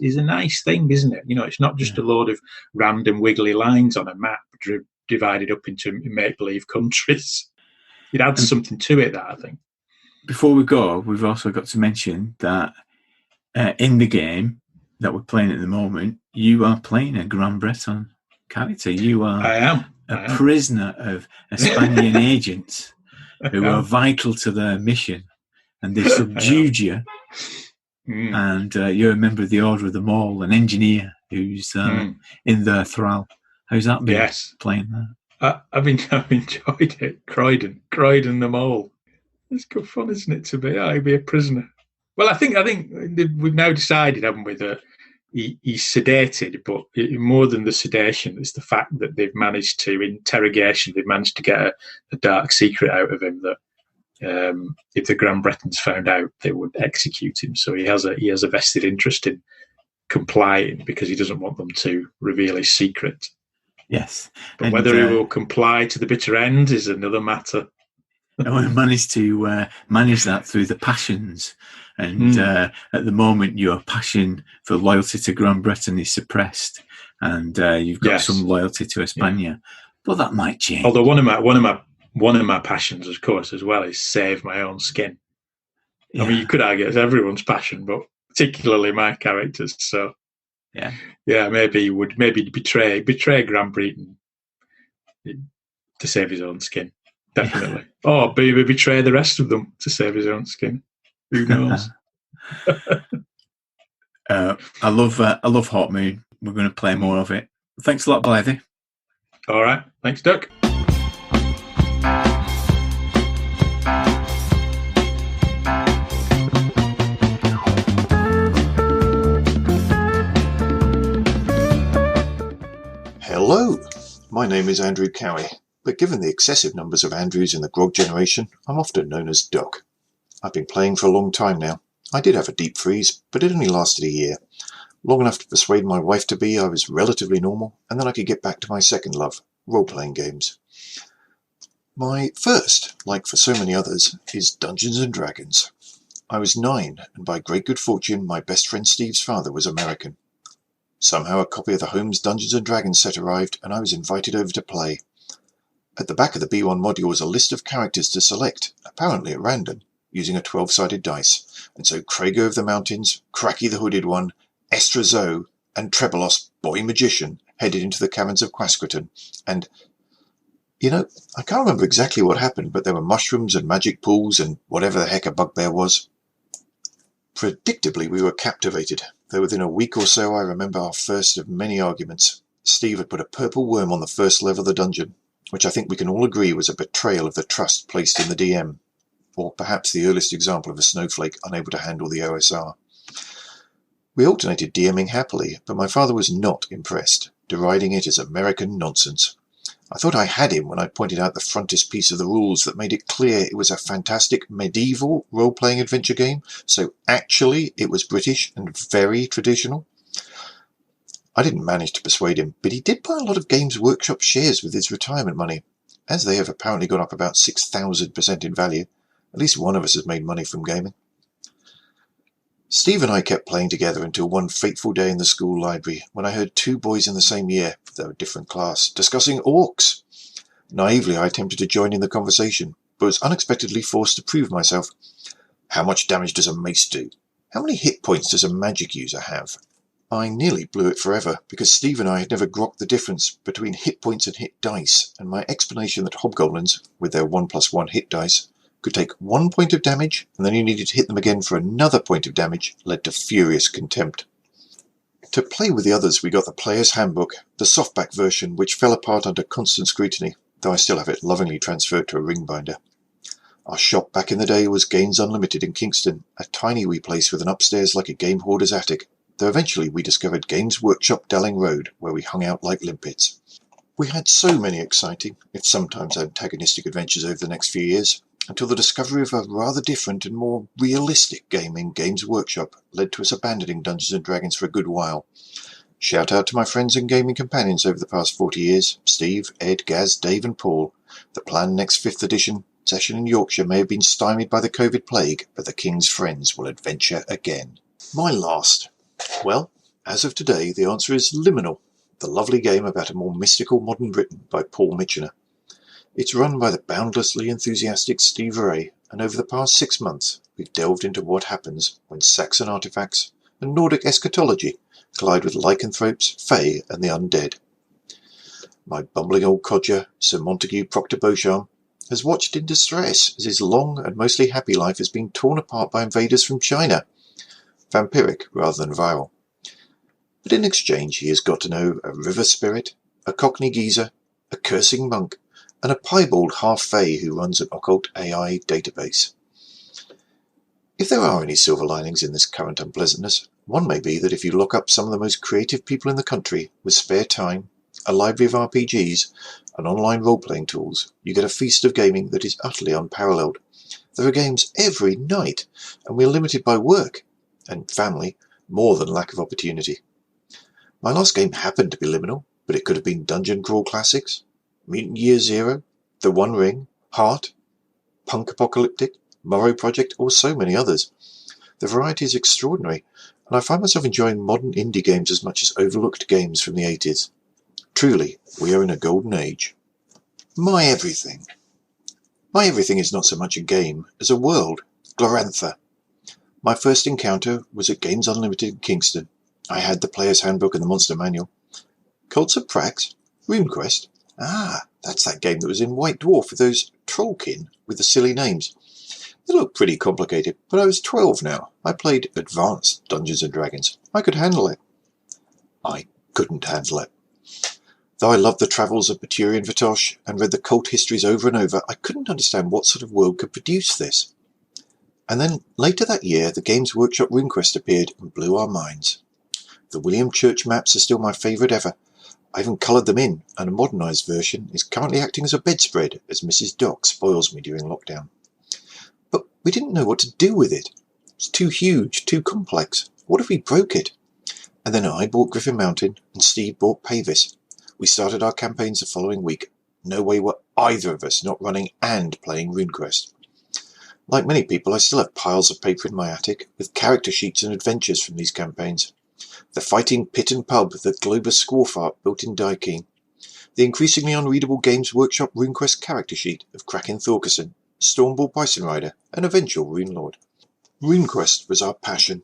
thing, isn't it? It's not just a load of random wiggly lines on a map divided up into make-believe countries. It adds something to it, that I think. Before we go, we've also got to mention that in the game that we're playing at the moment, you are playing a Grand Breton character. You are a prisoner of Espanian agents who are vital to their mission, and they subdued you. And you're a member of the Order of the Mole, an engineer who's in their thrall. How's that been playing that? I've enjoyed it. Croydon the Mole. It's good fun, isn't it, to be a prisoner? Well, I think we've now decided, haven't we, that he's sedated, but more than the sedation, it's the fact that they've managed to get a dark secret out of him that if the Grand Bretons found out, they would execute him. So he has a vested interest in complying, because he doesn't want them to reveal his secret. Yes. But whether he will comply to the bitter end is another matter. We managed to manage that through the passions. And at the moment, your passion for loyalty to Grand Breton is suppressed, and you've got some loyalty to España. Yeah. But that might change. Although one of my passions, of course, as well, is save my own skin. Yeah. I mean, you could argue it's everyone's passion, but particularly my characters. So, maybe he would betray Grand Breton to save his own skin. Definitely. Or maybe betray the rest of them to save his own skin. Who knows? I love Hawkmoon. We're going to play more of it. Thanks a lot, Blythe. All right. Thanks, Doug. Hello. My name is Andrew Cowie, but given the excessive numbers of Andrews in the grog generation, I'm often known as Doc. I've been playing for a long time now. I did have a deep freeze, but it only lasted a year. Long enough to persuade my wife to be I was relatively normal, and then I could get back to my second love, role-playing games. My first, like for so many others, is Dungeons & Dragons. I was 9, and by great good fortune, my best friend Steve's father was American. Somehow a copy of the Holmes Dungeons & Dragons set arrived, and I was invited over to play. At the back of the B1 module was a list of characters to select, apparently at random, using a 12-sided dice, and so Krago of the Mountains, Cracky the Hooded One, Estra Zoe, and Trebelos, Boy Magician, headed into the caverns of Quasqueton, and You know, I can't remember exactly what happened, but there were mushrooms and magic pools and whatever the heck a bugbear was. Predictably, we were captivated, though within a week or so I remember our first of many arguments. Steve had put a purple worm on the first level of the dungeon, which I think we can all agree was a betrayal of the trust placed in the DM, or perhaps the earliest example of a snowflake unable to handle the OSR. We alternated DMing happily, but my father was not impressed, deriding it as American nonsense. I thought I had him when I pointed out the frontispiece of the rules that made it clear it was a fantastic medieval role-playing adventure game, so actually it was British and very traditional. I didn't manage to persuade him, but he did buy a lot of Games Workshop shares with his retirement money. As they have apparently gone up about 6,000% in value, at least one of us has made money from gaming. Steve and I kept playing together until one fateful day in the school library when I heard two boys in the same year, though a different class, discussing orcs. Naively, I attempted to join in the conversation, but was unexpectedly forced to prove myself. How much damage does a mace do? How many hit points does a magic user have? I nearly blew it forever, because Steve and I had never grokked the difference between hit points and hit dice, and my explanation that hobgoblins, with their 1+1 hit dice, could take 1 point of damage, and then you needed to hit them again for another point of damage, led to furious contempt. To play with the others, we got the Player's Handbook, the softback version, which fell apart under constant scrutiny, though I still have it lovingly transferred to a ring binder. Our shop back in the day was Games Unlimited in Kingston, a tiny wee place with an upstairs like a game hoarder's attic, though eventually we discovered Games Workshop Dalling Road, where we hung out like limpets. We had so many exciting, if sometimes antagonistic adventures over the next few years, until the discovery of a rather different and more realistic game in Games Workshop led to us abandoning Dungeons & Dragons for a good while. Shout out to my friends and gaming companions over the past 40 years, Steve, Ed, Gaz, Dave and Paul. The planned next 5th edition session in Yorkshire may have been stymied by the COVID plague, but the King's friends will adventure again. My last. Well, as of today, the answer is Liminal, the lovely game about a more mystical modern Britain by Paul Mitchener. It's run by the boundlessly enthusiastic Steve Ray, and over the past 6 months we've delved into what happens when Saxon artifacts and Nordic eschatology collide with lycanthropes, fae and the undead. My bumbling old codger, Sir Montague Proctor Beauchamp, has watched in distress as his long and mostly happy life has been torn apart by invaders from China, vampiric rather than viral. But in exchange he has got to know a river spirit, a cockney geezer, a cursing monk, and a piebald half-fae who runs an occult AI database. If there are any silver linings in this current unpleasantness, one may be that if you lock up some of the most creative people in the country with spare time, a library of RPGs, and online role-playing tools, you get a feast of gaming that is utterly unparalleled. There are games every night, and we are limited by work and family more than lack of opportunity. My last game happened to be Liminal, but it could have been Dungeon Crawl Classics, Mutant Year Zero, The One Ring, Heart, Punk Apocalyptic, Morrow Project, or so many others. The variety is extraordinary, and I find myself enjoying modern indie games as much as overlooked games from the 80s. Truly, we are in a golden age. My everything. My everything is not so much a game as a world, Glorantha. My first encounter was at Games Unlimited in Kingston. I had the Player's Handbook and the Monster Manual. Cults of Prax? RuneQuest? Ah, that's that game that was in White Dwarf with those trollkin with the silly names. They look pretty complicated, but I was 12 now. I played advanced Dungeons & Dragons. I could handle it. I couldn't handle it. Though I loved the travels of Baturian Vitosh and read the cult histories over and over, I couldn't understand what sort of world could produce this. And then, later that year, the Games Workshop RuneQuest appeared and blew our minds. The William Church maps are still my favourite ever. I even coloured them in, and a modernised version is currently acting as a bedspread as Mrs. Doc spoils me during lockdown. But we didn't know what to do with it. It's too huge, too complex. What if we broke it? And then I bought Griffin Mountain, and Steve bought Pavis. We started our campaigns the following week. No way were either of us not running and playing RuneQuest. Like many people, I still have piles of paper in my attic, with character sheets and adventures from these campaigns. The fighting pit and pub that Globus Squawfart built in Dykeen. The increasingly unreadable Games Workshop RuneQuest character sheet of Kraken Thorkerson, Stormbull Bison Rider, and eventual Runelord. RuneQuest was our passion.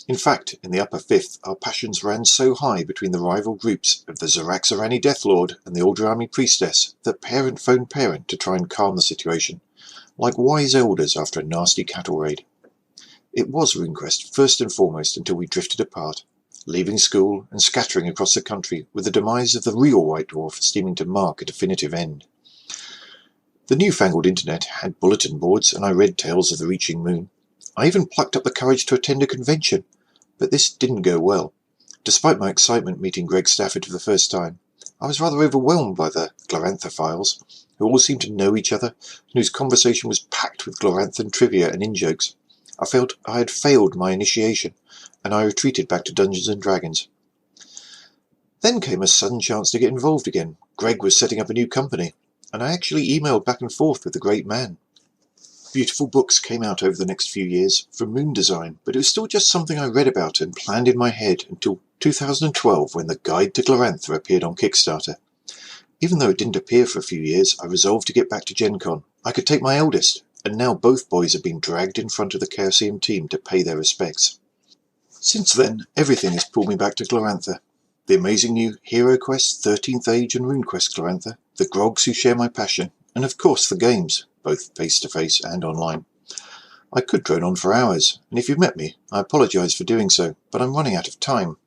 In fact, in the upper fifth, our passions ran so high between the rival groups of the Zaraxarani Death Lord and the Aldrami Priestess that parent phoned parent to try and calm the situation, like wise elders after a nasty cattle raid. It was RuneQuest first and foremost until we drifted apart, leaving school and scattering across the country with the demise of the real White Dwarf seeming to mark a definitive end. The newfangled internet had bulletin boards and I read tales of the reaching moon. I even plucked up the courage to attend a convention, but this didn't go well. Despite my excitement meeting Greg Stafford for the first time, I was rather overwhelmed by the Glorantha-philes, who all seemed to know each other and whose conversation was packed with Gloranthan trivia and in-jokes. I felt I had failed my initiation, and I retreated back to Dungeons and Dragons. Then came a sudden chance to get involved again. Greg was setting up a new company, and I actually emailed back and forth with the great man. Beautiful books came out over the next few years from moon design, but it was still just something I read about and planned in my head until 2012 when the Guide to Glorantha appeared on Kickstarter. Even though it didn't appear for a few years, I resolved to get back to Gen Con. I could take my eldest, and now both boys have been dragged in front of the Chaosium team to pay their respects. Since then, everything has pulled me back to Glorantha. The amazing new Hero Quest, 13th Age and RuneQuest Glorantha, the grogs who share my passion, and of course the games, both face-to-face and online. I could drone on for hours, and if you've met me, I apologise for doing so, but I'm running out of time.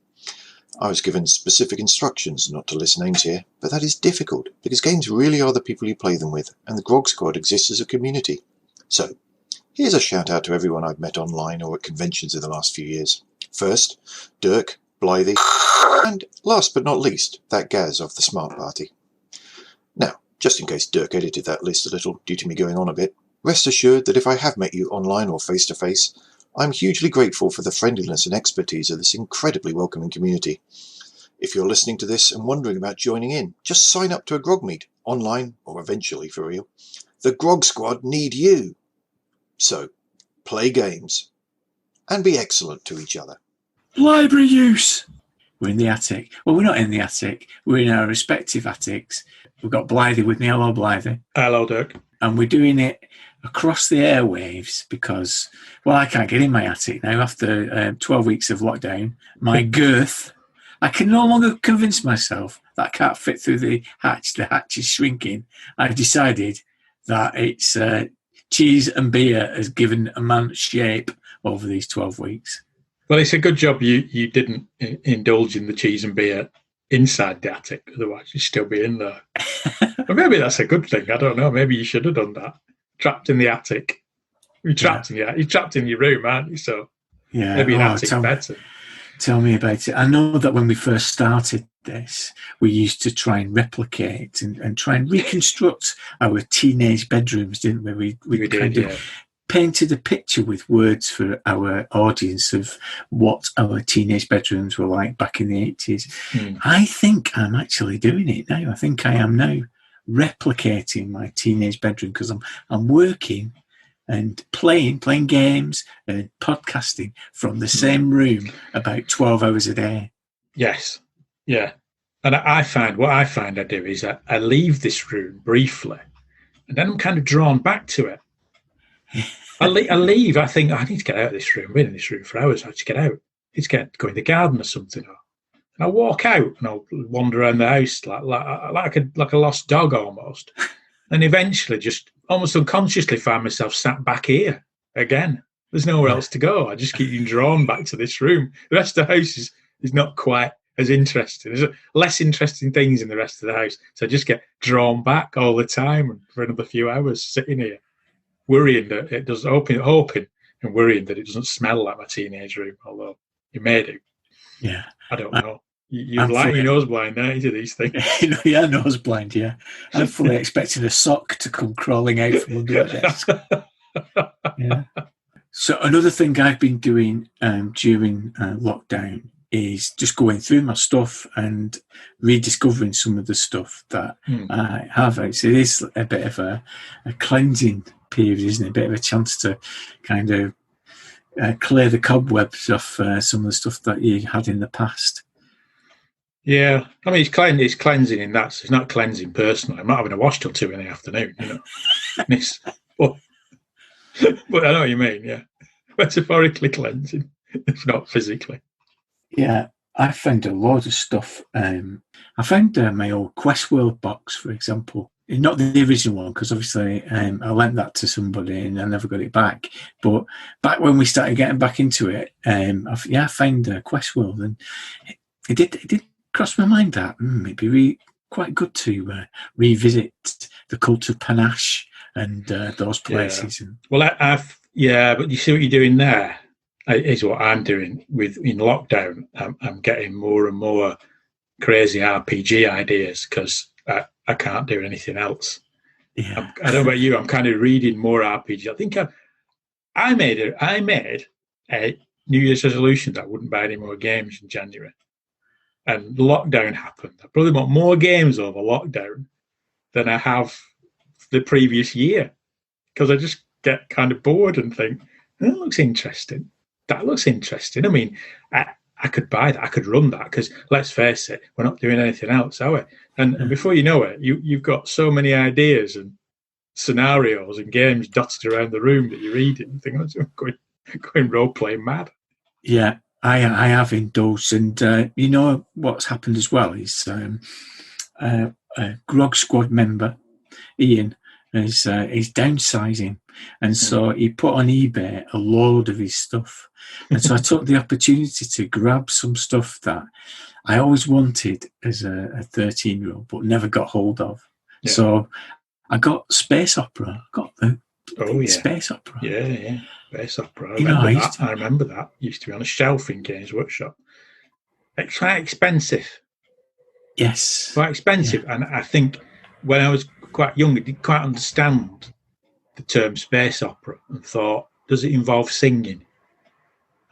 I was given specific instructions not to list names here, but that is difficult, because games really are the people you play them with, and the Grog Squad exists as a community. So, here's a shout out to everyone I've met online or at conventions in the last few years. First, Dirk, Blythe, and last but not least, that Gaz of the Smart Party. Now, just in case Dirk edited that list a little due to me going on a bit, rest assured that if I have met you online or face-to-face, I'm hugely grateful for the friendliness and expertise of this incredibly welcoming community. If you're listening to this and wondering about joining in, just sign up to a grog meet, online or eventually for real. The Grog Squad need you. So, play games and be excellent to each other. Library use. We're in the attic. Well, we're not in the attic. We're in our respective attics. We've got Blythe with me. Hello, Blythe. Hello, Dirk. And we're doing it across the airwaves because, well, I can't get in my attic now after 12 weeks of lockdown. My girth, I can no longer convince myself that I can't fit through the hatch. The hatch is shrinking. I've decided that it's cheese and beer has given a man shape over these 12 weeks. Well, it's a good job you didn't indulge in the cheese and beer inside the attic, otherwise you'd still be in there. But maybe that's a good thing. I don't know. Maybe you should have done that. Trapped in the attic. You're trapped in your room, aren't you? So maybe an attic's better. Tell me about it. I know that when we first started this, we used to try and replicate and try and reconstruct our teenage bedrooms, didn't we? We did. Painted a picture with words for our audience of what our teenage bedrooms were like back in the 80s. I think I'm actually doing it now. I think I am now replicating my teenage bedroom because I'm working and playing games and podcasting from the same room about 12 hours a day. Yes. Yeah. And I find I do is I leave this room briefly and then I'm kind of drawn back to it. I leave. I think I need to get out of this room. I've been in this room for hours. I need to get out. Need to go in the garden or something. And I'll walk out and I'll wander around the house like a lost dog almost. And eventually, just almost unconsciously, find myself sat back here again. There's nowhere else to go. I just keep being drawn back to this room. The rest of the house is not quite as interesting. There's less interesting things in the rest of the house. So I just get drawn back all the time for another few hours sitting here, worrying that it does, hoping and worrying that it doesn't smell like my teenage room, although it may do. Yeah. I don't know. You're like your nose blind, aren't you, these things? Yeah, nose blind, yeah. I'm fully expecting a sock to come crawling out from under the desk. Yeah. So another thing I've been doing during lockdown is just going through my stuff and rediscovering some of the stuff that I have. It is a bit of a cleansing period, isn't it? A bit of a chance to kind of clear the cobwebs off some of the stuff that you had in the past. Yeah, I mean, it's cleansing in that. It's not cleansing personally. I'm not having a wash till 2 in the afternoon, you know. but I know what you mean, yeah. Metaphorically cleansing. if not physically. Yeah, I found a load of stuff. I found my old Questworld box, for example. Not the original one, because obviously I lent that to somebody and I never got it back. But back when we started getting back into it, I found Questworld, and it did cross my mind that it'd be quite good to revisit the cult of panache and those places. Yeah. Well, but you see what you're doing there is what I'm doing in lockdown. I'm getting more and more crazy RPG ideas because I can't do anything else. Yeah. I don't know about you. I'm kind of reading more RPGs. I think I made a New Year's resolution that I wouldn't buy any more games in January, and lockdown happened. I probably bought more games over lockdown than I have the previous year because I just get kind of bored and think, that looks interesting. That looks interesting. I mean, I could buy that. I could run that because, let's face it, we're not doing anything else, are we? And before you know it, you've got so many ideas and scenarios and games dotted around the room that you're reading. You think, I'm going role-playing mad. Yeah, I have indulged. And you know what's happened as well is a Grog Squad member, Ian, is downsizing. And so he put on eBay a load of his stuff. And so I took the opportunity to grab some stuff that I always wanted as a 13-year-old, but never got hold of. Yeah. So I got Space Opera. I got the Space Opera. Yeah. Space Opera. I remember that. Used to be on a shelf in Games Workshop. It's quite expensive. Yes. Quite expensive. Yeah. And I think when I was quite young, I didn't quite understand the term space opera and thought, does it involve singing?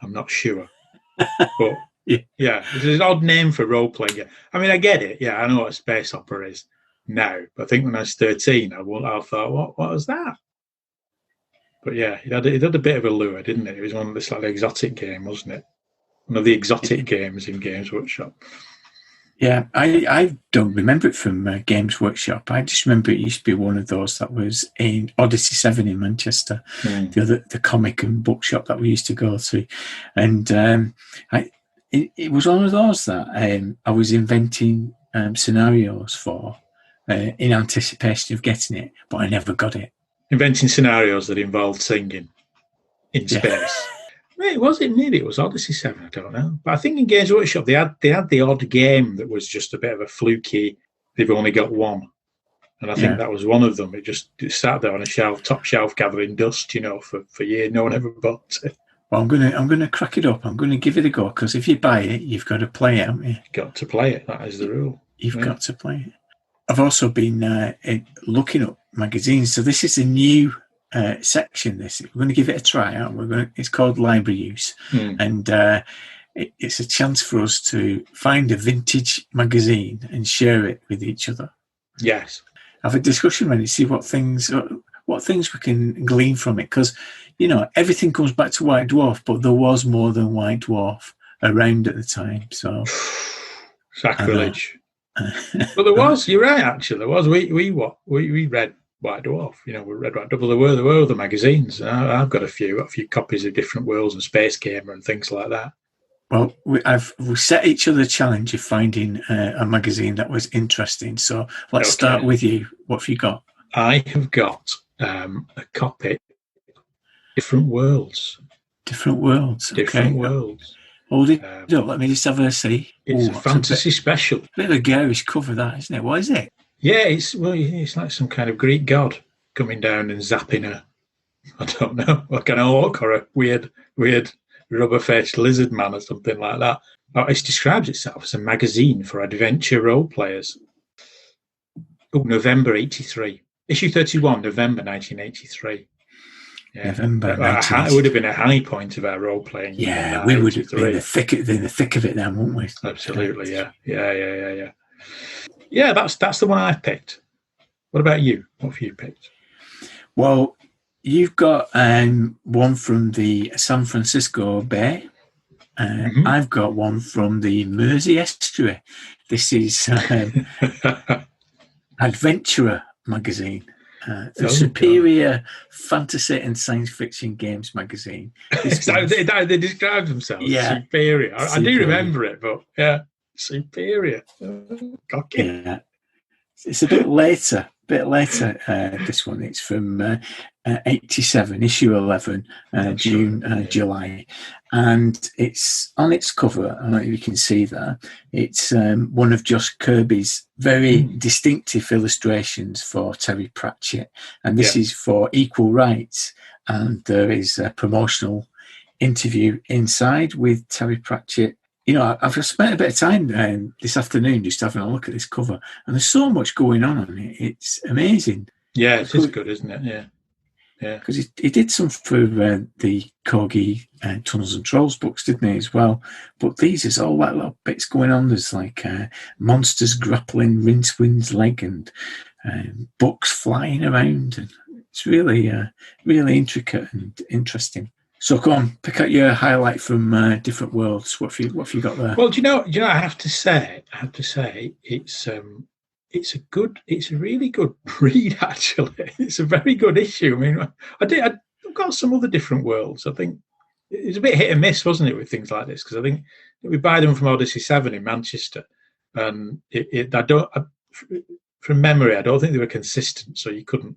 I'm not sure. But yeah, it's an odd name for role-playing game. I mean, I get it. Yeah, I know what a space opera is now. But I think when I was 13, I thought, what was that? But yeah, it had a bit of a lure, didn't it? It was one of this like exotic game, wasn't it? One of the exotic games in Games Workshop. Yeah, I don't remember it from Games Workshop. I just remember it used to be one of those that was in Odyssey 7 in Manchester, the comic and bookshop that we used to go to. And it was one of those that I was inventing scenarios for in anticipation of getting it, but I never got it. Inventing scenarios that involved singing in space. Maybe it was Odyssey 7, I don't know. But I think in Games Workshop they had the odd game that was just a bit of a fluky, they've only got one. And I think that was one of them. It sat there on a shelf, top shelf, gathering dust, for years. No one ever bought it. Well, I'm gonna crack it up. I'm gonna give it a go, because if you buy it, you've got to play it, haven't you? You've got to play it. That is the rule. You've got to play it. I've also been looking up magazines. So this is a new section. We're going to give it a try out. It's called Library Use, and it's a chance for us to find a vintage magazine and share it with each other. Yes, have a discussion around it, see what things we can glean from it, because everything comes back to White Dwarf, but there was more than White Dwarf around at the time. So sacrilege. But there was. You're right. Actually, there was. We read White Dwarf. We read White Dwarf. There were other magazines. I've got a few copies of Different Worlds and Space Gamer and things like that. Well, we set each other a challenge of finding a magazine that was interesting. So let's start with you. What have you got? I have got a copy. Different Worlds. Different Worlds. Different Worlds. Hold it up. Let me just have a see. It's a fantasy special. Bit of a garish cover, that, isn't it? What is it? Yeah, it's like some kind of Greek god coming down and zapping I don't know, like an orc or a weird rubber-faced lizard man or something like that. It describes itself as a magazine for adventure role players. November 83. Issue 31, November 1983. Yeah. November. It would have been a high point of our role playing. Yeah, we would have been in the thick of it then, wouldn't we? Absolutely, yeah. Yeah, that's the one I've picked. What about you? What have you picked? Well, you've got one from the San Francisco Bay. I've got one from the Mersey Estuary. This is Adventurer magazine. The Superior Fantasy and Science Fiction Games magazine. Is that how they describe themselves? Yeah. Superior. I do Superior. remember it, but yeah, Superior. Cocky. Yeah. It's a bit later. This one. It's from 87, issue 11, June, July. And it's on its cover, I don't know if you can see that, it's one of Josh Kirby's very distinctive illustrations for Terry Pratchett. And this is for Equal Rights. And there is a promotional interview inside with Terry Pratchett. You know, I've spent a bit of time this afternoon just having a look at this cover, and there's so much going on it. It's amazing. Yeah, it is good, isn't it? Yeah. Yeah. Because he did some for the Corgi Tunnels and Trolls books, didn't he, as well? But these is all that little bits going on. There's like monsters grappling Rincewind's leg and books flying around. And it's really, really intricate and interesting. So come on, pick out your highlight from Different Worlds. What have you got there? Well, do you know? I have to say, it's a really good read. Actually, it's a very good issue. I mean, I've got some other Different Worlds. I think it's a bit hit and miss, wasn't it, with things like this? Because I think we buy them from Odyssey 7 in Manchester, and from memory, I don't think they were consistent. So you couldn't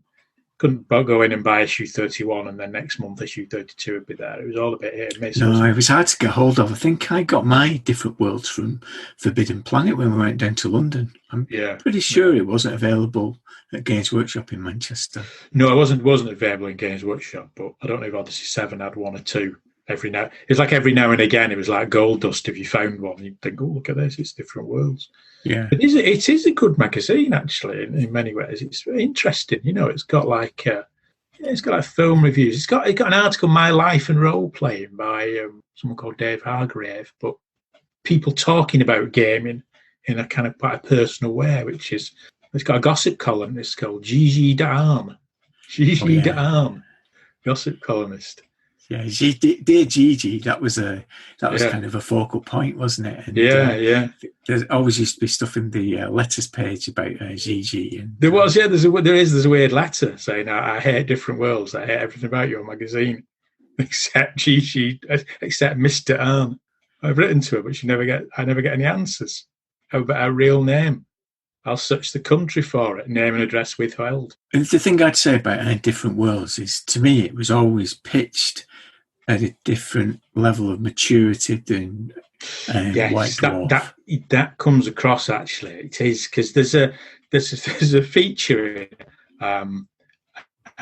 go in and buy issue 31 and then next month issue 32 would be there. It was all a bit hit and miss. No, it was hard to get hold of. I think I got my Different Worlds from Forbidden Planet when we went down to London. I'm pretty sure it wasn't available at Games Workshop in Manchester. No, it wasn't available in Games Workshop, but I don't know if Odyssey 7 had one or two. Every now and again, it was like gold dust. If you found one, you'd think, "Oh, look at this! It's Different Worlds." Yeah, it is a good magazine actually. In many ways, it's very interesting. You know, it's got like film reviews. It's got an article, "My Life and Role Playing" by someone called Dave Hargrave, but people talking about gaming in a kind of quite a personal way. It's got a gossip column. It's called Gigi D'Arm. Gigi D'Arm, gossip columnist. Yeah, dear Gigi, that was kind of a focal point, wasn't it? And, There always used to be stuff in the letters page about Gigi. And there was, there's a weird letter saying, "I hate Different Worlds. I hate everything about your magazine, except Gigi, except Mr. Arm." I've written to her, but I never get any answers. How about her real name? I'll search the country for it. Name and address withheld. And the thing I'd say about Different Worlds is, to me, it was always pitched at a different level of maturity than White Dwarf. That comes across, actually. It is, because there's a feature in it. I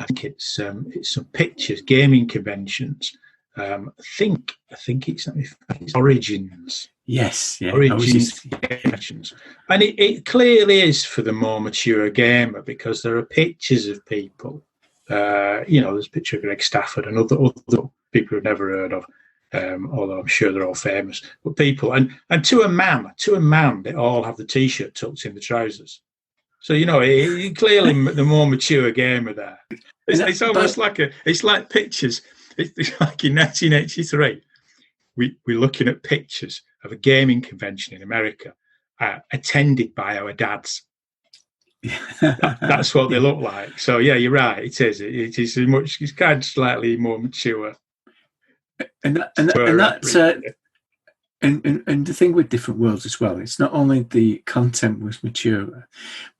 think it's some pictures, gaming conventions. I think it's Origins. Yes, yeah. Origins conventions. And it clearly is for the more mature gamer, because there are pictures of people. There's a picture of Greg Stafford and other people who've never heard of, although I'm sure they're all famous. But people, and to a man, they all have the T-shirt tucked in the trousers. So clearly the more mature gamer there. It's almost like pictures. It's like in 1983, we're looking at pictures of a gaming convention in America, attended by our dads. That's what they look like. So yeah, you're right. It is. It's kind of slightly more mature. And the thing with Different Worlds as well, it's not only the content was mature,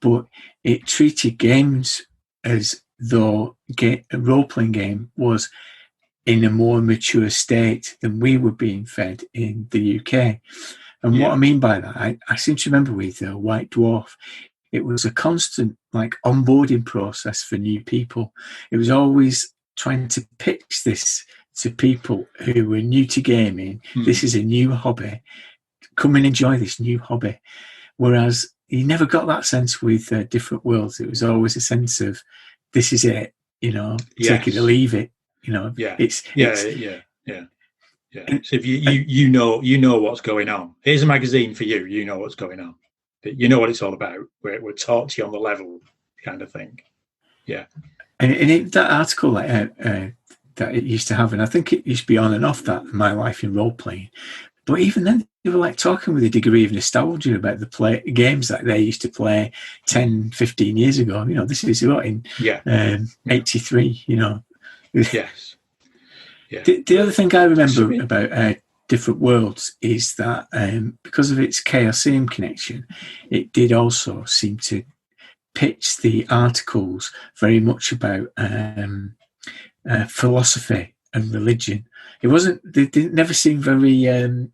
but it treated games as though a role-playing game was in a more mature state than we were being fed in the UK. And what I mean by that, I seem to remember with White Dwarf, it was a constant onboarding process for new people. It was always trying to pitch this to people who were new to gaming. This is a new hobby. Come and enjoy this new hobby. Whereas you never got that sense with Different Worlds. It was always a sense of, this is it, take it or leave it. So if you know what's going on. Here's a magazine for you. You know what's going on. You know what it's all about. We're taught to you on the level, kind of thing. Yeah. And that article that it used to have, and I think it used to be on and off that, My Life in Role Playing, But even then, they were like talking with a degree of nostalgia about the games that they used to play 10, 15 years ago. This is what in 83, Yes. Yeah. The other thing I remember about Different Worlds is that because of its Chaosium connection, it did also seem to pitch the articles very much about philosophy and religion. They didn't never seem very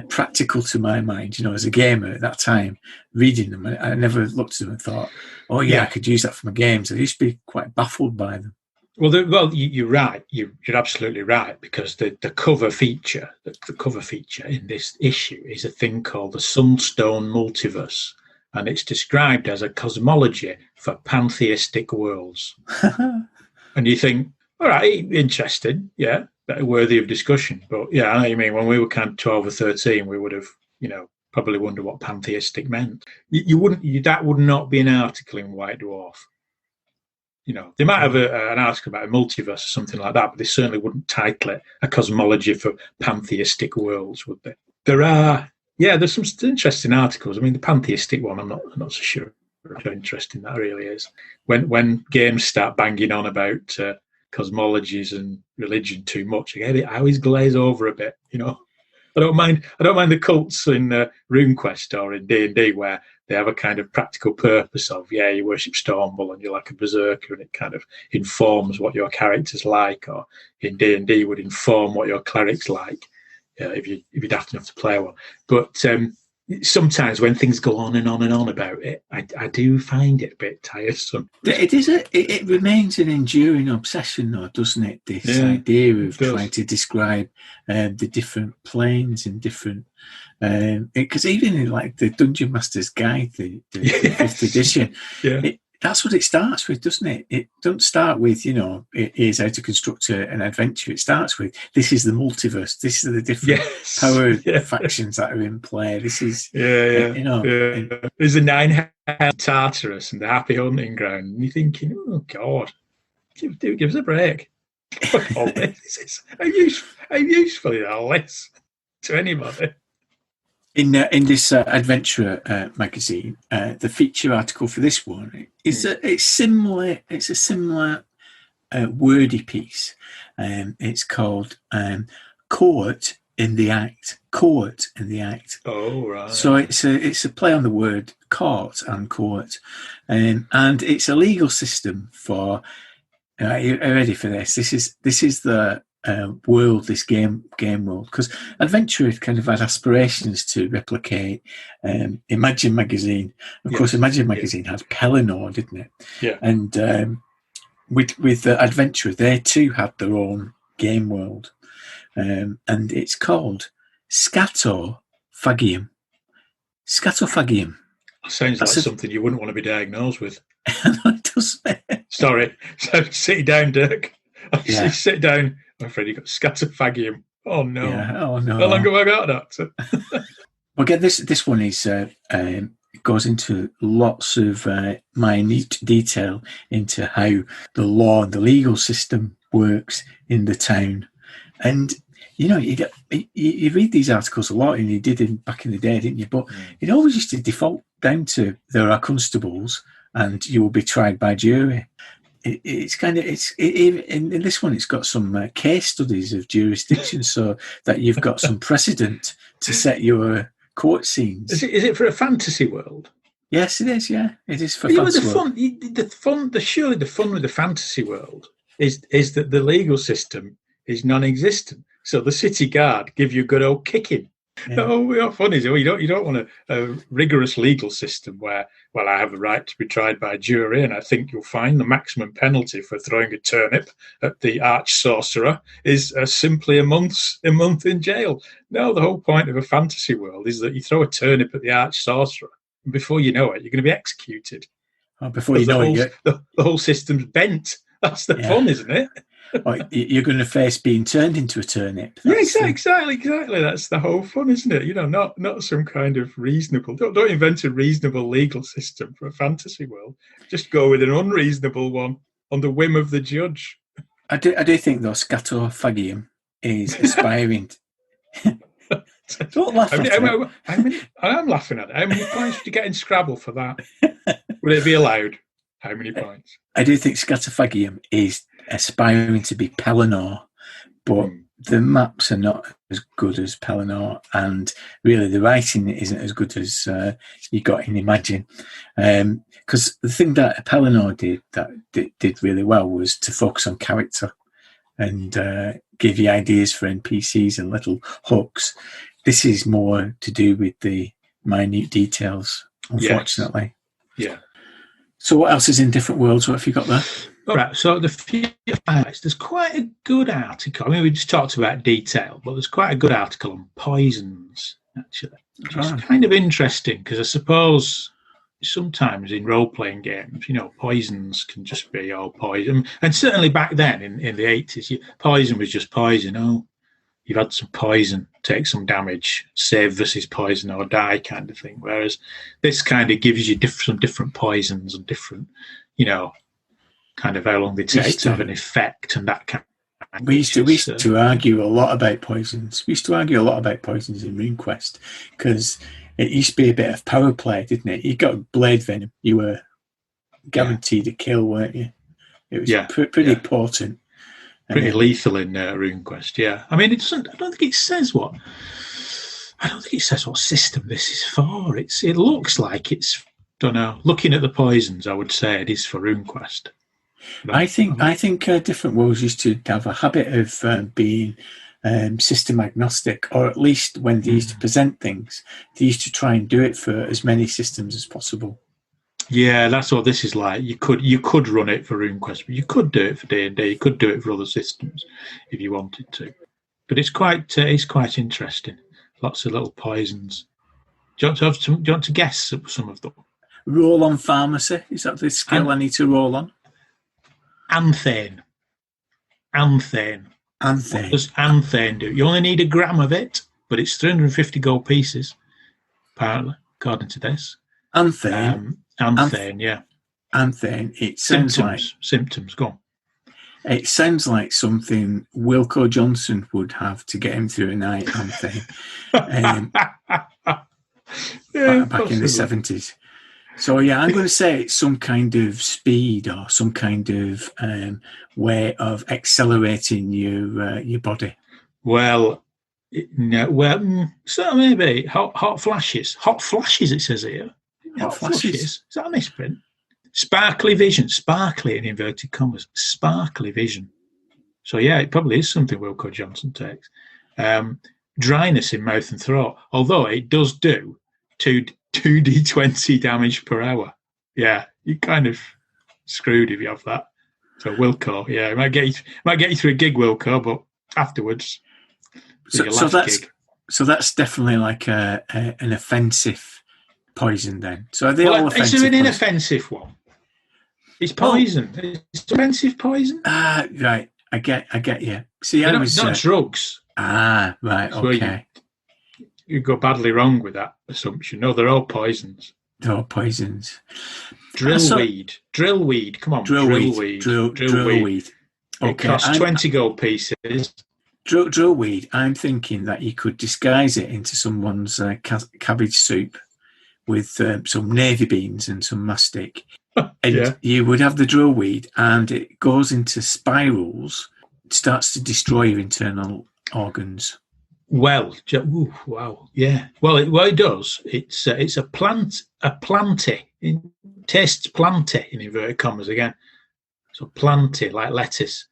practical to my mind. As a gamer at that time, reading them, I never looked at them and thought, "Oh yeah, I could use that for my games." I used to be quite baffled by them. Well, you're right. You're absolutely right, because the cover feature, the cover feature in this issue is a thing called the Sunstone Multiverse, and it's described as a cosmology for pantheistic worlds. And you think, all right, interesting, yeah, worthy of discussion. But yeah, I know what you mean. When we were kind of 12 or 13, we would have, probably wondered what pantheistic meant. That would not be an article in White Dwarf. They might have an article about a multiverse or something like that, but they certainly wouldn't title it a cosmology for pantheistic worlds, would they? There's some interesting articles. I mean, the pantheistic one, I'm not so sure how interesting that really is. When games start banging on about cosmologies and religion too much, I always glaze over a bit. I don't mind the cults in RuneQuest or in D&D where they have a kind of practical purpose of, you worship Stormbull and you're like a berserker and it kind of informs what your character's like, or in D&D would inform what your cleric's like if you're daft enough to play one. But sometimes when things go on and on and on about it, I do find it a bit tiresome. It remains an enduring obsession, though, doesn't it? This idea of trying to describe the different planes and different, because even in like the Dungeon Master's Guide, the 5th edition, that's what it starts with, doesn't it? It don't start with, here's how to construct an adventure. It starts with, this is the multiverse. This is the different power factions that are in play. This is, There's the 9-headed Tartarus and the Happy Hunting Ground. And you're thinking, oh, God, give us a break. All this. How useful is all this to anybody? In this adventurer magazine, the feature article for this one is it's a similar wordy piece. It's called "Court in the Act." Court in the Act. Oh, right. So it's a play on the word court and court, and it's a legal system for. Are you ready for this? This is the world, this game world, because Adventure kind of had aspirations to replicate Imagine Magazine. Of course, Imagine Magazine had Pellinor, didn't it? Yeah. And with Adventure, they too had their own game world, and it's called Scatophagium. Scatophagium. Sounds like something you wouldn't want to be diagnosed with. It does. Sorry. So sit down, Dirk. Sit down. I'm afraid you've got scatophagium. Oh, no. Yeah. Oh, no. How long have I got, Doctor? Well, again, this one is it goes into lots of minute detail into how the law and the legal system works in the town. And, you read these articles a lot, and you did back in the day, didn't you? But it always used to default down to there are constables and you will be tried by jury. In this one, it's got some case studies of jurisdiction, so that you've got some precedent to set your court scenes. Is it for a fantasy world? Yes, it is. Yeah, it is for fantasy world. Surely the fun with the fantasy world is that the legal system is non-existent. So the city guard give you a good old kicking. Yeah. How fun is it? Well, you don't want a rigorous legal system where, I have a right to be tried by a jury, and I think you'll find the maximum penalty for throwing a turnip at the arch sorcerer is simply a month in jail. No, the whole point of a fantasy world is that you throw a turnip at the arch sorcerer, and before you know it, you're going to be executed. Before you know it, the whole system's bent. That's the fun, isn't it? You're going to face being turned into a turnip. Exactly. That's the whole fun, isn't it? Not some kind of reasonable. Don't invent a reasonable legal system for a fantasy world. Just go with an unreasonable one on the whim of the judge. I do think though, scatophagium is aspiring. Don't laugh at it. I am laughing at it. How many points would you get in Scrabble for that? Would it be allowed? How many points? I do think Scatophagium is aspiring to be Pelennor, but the maps are not as good as Pelennor, and really the writing isn't as good as you got in Imagine. Because the thing that Pelennor did really well was to focus on character and give you ideas for NPCs and little hooks. This is more to do with the minute details, unfortunately. Yes. Yeah. So what else is in Different Worlds? What have you got there? All right, so there's quite a good article. I mean, we just talked about detail, but there's quite a good article on poisons, actually, which is kind of interesting because I suppose sometimes in role-playing games, poisons can just be all poison. And certainly back then in the 80s, poison was just poison. Oh, you've had some poison, take some damage, save versus poison or die kind of thing. Whereas this kind of gives you some different poisons and different, kind of how long they take to have an effect and that kind of We used to argue a lot about poisons. We used to argue a lot about poisons in RuneQuest because it used to be a bit of power play, didn't it? You got blade venom, you were guaranteed a kill, weren't you? It was pretty potent. Pretty lethal in RuneQuest, yeah. I mean, I don't think it says what system this is for. It looks like it's, don't know. Looking at the poisons, I would say it is for RuneQuest. I think Different Worlds used to have a habit of being system agnostic, or at least when they used to present things, they used to try and do it for as many systems as possible. Yeah, that's what this is like. You could run it for RuneQuest, but you could do it for D&D. You could do it for other systems if you wanted to. But it's quite interesting. Lots of little poisons. Do you want to guess some of them? Roll on pharmacy. Is that the skill I need to roll on? Anthane. What does Anthane do? You only need 1 gram of it, but it's 350 gold pieces, apparently, according to this. Anthane. Yeah. Anthane. It sounds symptoms. Go on. It sounds like something Wilco Johnson would have to get him through a night. Anthane. Back in the 70s. So yeah, I'm going to say it's some kind of speed or some kind of way of accelerating your body. Well, so maybe hot flashes. Hot flashes, it says here. Hot flashes. Is that a misprint? Sparkly vision. Sparkly in inverted commas. Sparkly vision. So yeah, it probably is something Wilco Johnson takes. Dryness in mouth and throat, although it does do 2d20 damage per hour. Yeah, you're kind of screwed if you have that. So Wilco, yeah, it might get you through a gig, Wilco, but afterwards, so that's definitely like an offensive poison then. So are they all offensive? It's an inoffensive one. It's poison. Oh. It's offensive poison. Right. I get you. See, not drugs. Right. Okay. You go badly wrong with that assumption. No, they're all poisons. They're all poisons. Drillweed. Come on, drillweed. Drillweed. Okay. It costs 20 gold pieces. Drillweed. I'm thinking that you could disguise it into someone's cabbage soup with some navy beans and some mastic. And you would have the drillweed, and it goes into spirals. It starts to destroy your internal organs. Well, wow, yeah. Well, it does. It's a planty. It tastes planty in inverted commas again. So planty, like lettuce.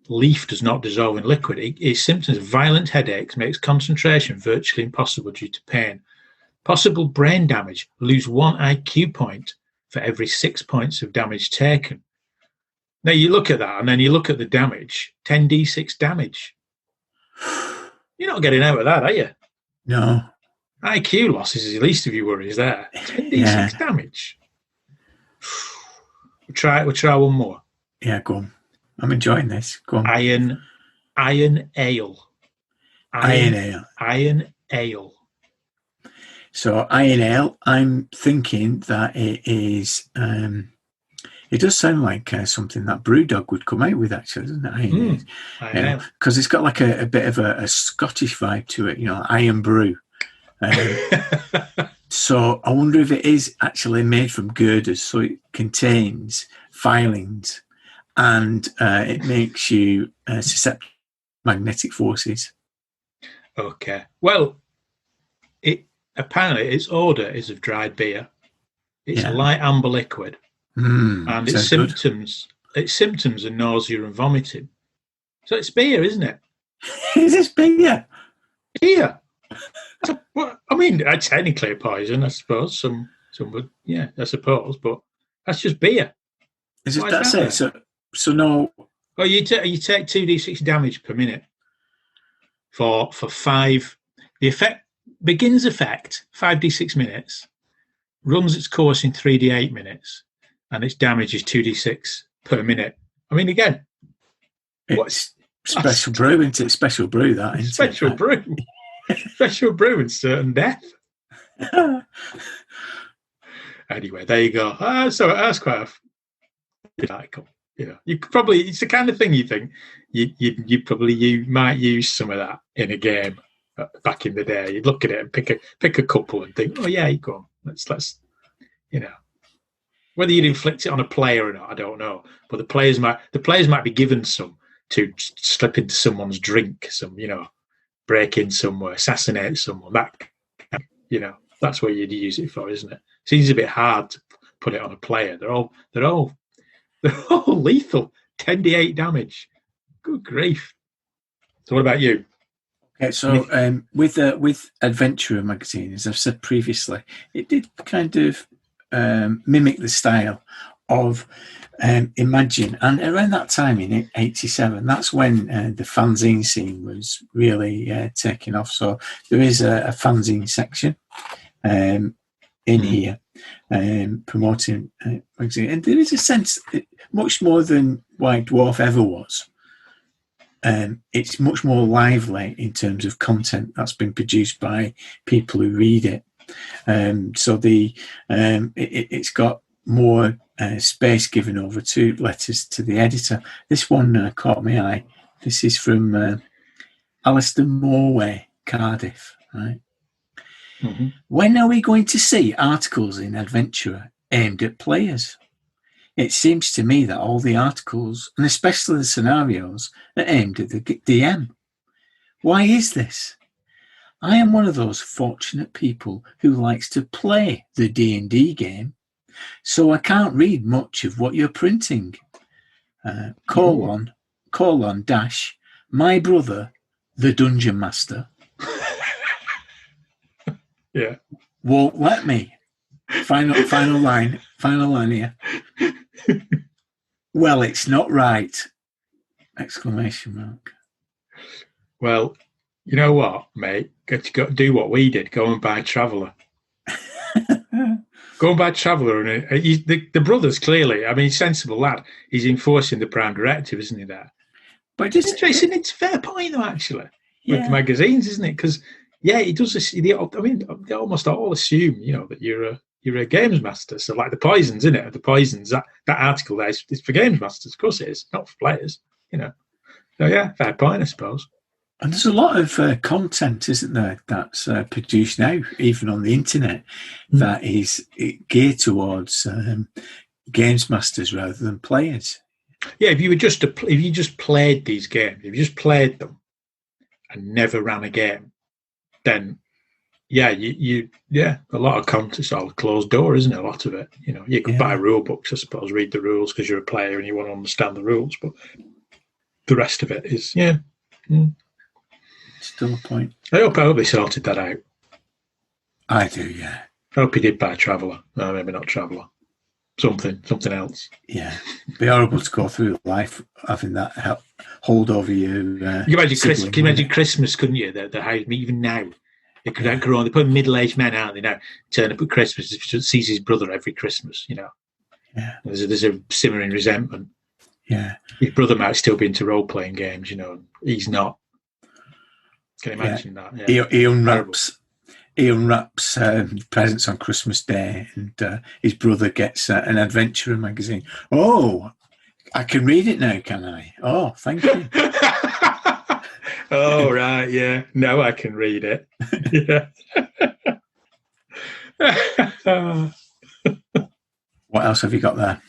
Leaf does not dissolve in liquid. Its symptoms of violent headaches, makes concentration virtually impossible due to pain. Possible brain damage. Lose 1 IQ point for every 6 points of damage taken. Now you look at that, and then you look at the damage. 10d6 damage. You're not getting out of that, are you? No. IQ losses is the least of your worries there. 10d6 damage. We'll try one more. Yeah, go on. I'm enjoying this. Go on. Iron ale. Iron ale. So iron ale, I'm thinking that it is It does sound like something that Brewdog would come out with, actually, doesn't it? I know. Because it's got like a bit of a Scottish vibe to it, Iron Brew. So I wonder if it is actually made from girders, so it contains filings and it makes you susceptible to magnetic forces. Okay. Well, apparently its odour is of dried beer. It's a light amber liquid. And its symptoms are nausea and vomiting. So it's beer, isn't it? Is this beer? Beer. I mean, technically a poison, I suppose. Some would, I suppose, but that's just beer. That's it. So no. Oh, you take 2d6 damage per minute for 5. The effect begins 5d6 minutes, runs its course in 3d8 minutes, and its damage is 2d6 per minute. I mean, again, it's special brew, isn't it? Special brew, that, isn't special it? brew. Special brew and certain death. Anyway, there you go. So that's quite a good article. You probably, it's the kind of thing you think you might use some of that in a game back in the day. You'd look at it and pick a couple and think, oh yeah, you go on. Let's whether you'd inflict it on a player or not, I don't know. But the players might be given some to slip into someone's drink, break in somewhere, assassinate someone. That's what you'd use it for, isn't it? It seems a bit hard to put it on a player. They're all lethal. 10d8 damage. Good grief. So what about you? Okay, so with Adventurer magazine, as I've said previously, it did kind of mimic the style of Imagine, and around that time in '87, that's when the fanzine scene was really taking off. So there is a fanzine section in here promoting magazine, and there is a sense much more than White Dwarf ever was. It's much more lively in terms of content that's been produced by people who read it. So it's got more space given over to letters to the editor. This one caught my eye. This is from Alistair Morway, Cardiff. Right. Mm-hmm. When are we going to see articles in Adventurer aimed at players? It seems to me that all the articles, and especially the scenarios, are aimed at the DM. Why is this? I am one of those fortunate people who likes to play the D&D game, so I can't read much of what you're printing. Dash, my brother, the Dungeon Master, won't let me. Final line here. Well, it's not right! Exclamation mark. Well, you know what, mate? Got to do what we did. Go and buy Traveller. Go and buy Traveller, and the brother's clearly. I mean, sensible lad. He's enforcing the Prime Directive, isn't he? There, but it's a fair point though, actually, with the magazines, isn't it? Because he does this. They almost all assume, that you're a games master. So like the poisons, isn't it? The poisons, that article there is for games masters. Of course it is, not for players, So yeah, fair point, I suppose. And there's a lot of content, isn't there, that's produced now, even on the internet, that is geared towards games masters rather than players. Yeah, if you just played these games, if you just played them and never ran a game, then a lot of content's all closed door, isn't it? A lot of it, you could buy rule books, I suppose, read the rules because you're a player and you want to understand the rules, but the rest of it is still a point. I hope they sorted that out. I do, yeah. I hope he did buy Traveller. No, maybe not Traveller. Something else. Yeah, it'd be horrible to go through life having that hold over you. You can imagine Christmas, couldn't you? The house, even now. They could grow on. They put middle-aged men, aren't they, now? Turn up at Christmas. He sees his brother every Christmas, Yeah. There's a simmering resentment. Yeah. His brother might still be into role-playing games, He's not. Can you imagine that? Yeah. He unwraps he unwraps presents on Christmas Day, and his brother gets an adventurer magazine. Oh, I can read it now, can I? Oh, thank you. Oh, right, yeah. Now I can read it. Yeah. What else have you got there?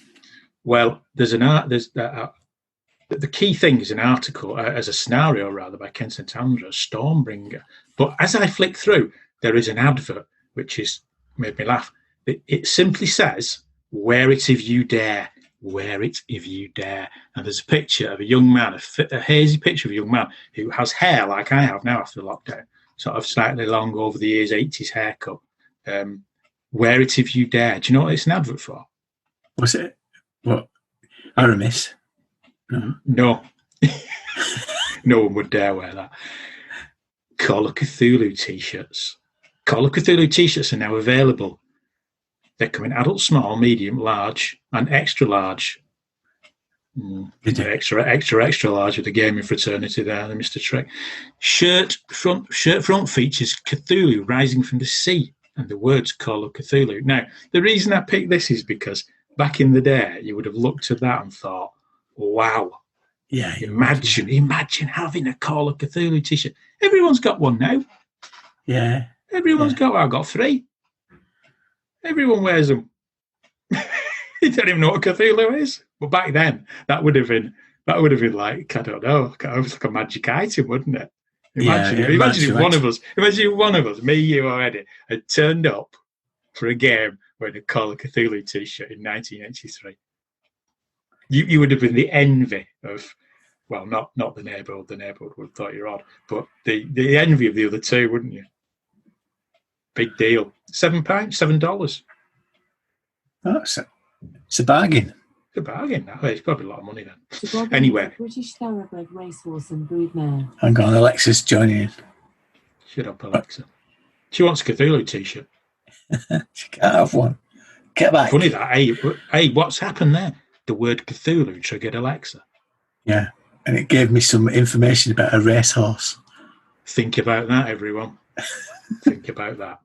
Well, there's the key thing is an article, as a scenario rather, by Ken Santandra, Stormbringer. But as I flick through, there is an advert which has made me laugh. It simply says, "Wear it if you dare. Wear it if you dare." And there's a picture of a young man, a hazy picture of a young man who has hair like I have now after lockdown, sort of slightly long over the years, 80s haircut. Wear it if you dare. Do you know what it's an advert for? Was it? What? Aramis? No. No one would dare wear that. Call of Cthulhu t-shirts. Call of Cthulhu t-shirts are now available. They come in adult, small, medium, large, and extra large. Extra large with the gaming fraternity there, the Mr. Trek. Shirt front features Cthulhu rising from the sea and the words Call of Cthulhu. Now, the reason I picked this is because back in the day, you would have looked at that and thought, wow. Yeah. Imagine having a Call of Cthulhu t-shirt. Everyone's got one now. Yeah. Everyone's got one. I've got 3. Everyone wears them. You don't even know what Cthulhu is. But back then, that would have been like, I don't know, it was like a magic item, wouldn't it? Imagine if one of us, me, you, or Eddie, had turned up for a game wearing a Call of Cthulhu t-shirt in 1983. You would have been the envy of, well, not the neighbourhood. The neighbourhood would have thought you're odd, but the envy of the other two, wouldn't you? Big deal. $7. Oh, it's a bargain. It's a bargain. Now. It's probably a lot of money then. Anyway. British thoroughbred racehorse and broodmare. Hang on, Alexa's joining in. Shut up, Alexa. She wants a Cthulhu t-shirt. She can't have one. Get back. Funny that. Hey, what's happened there? The word Cthulhu triggered Alexa. Yeah, and it gave me some information about a racehorse. Think about that, everyone. Think about that.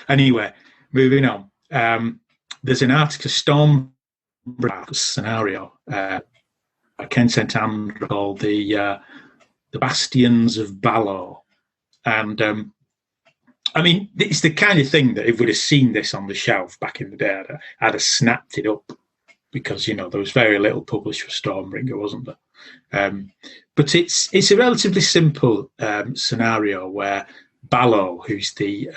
Anyway, moving on. There's an article, Storm scenario, Ken Santandra, called the Bastions of Balor. And I mean, it's the kind of thing that if we'd have seen this on the shelf back in the day, I'd have snapped it up, because, you know, there was very little published for Stormbringer, wasn't there? But it's a relatively simple scenario where Balor, who's the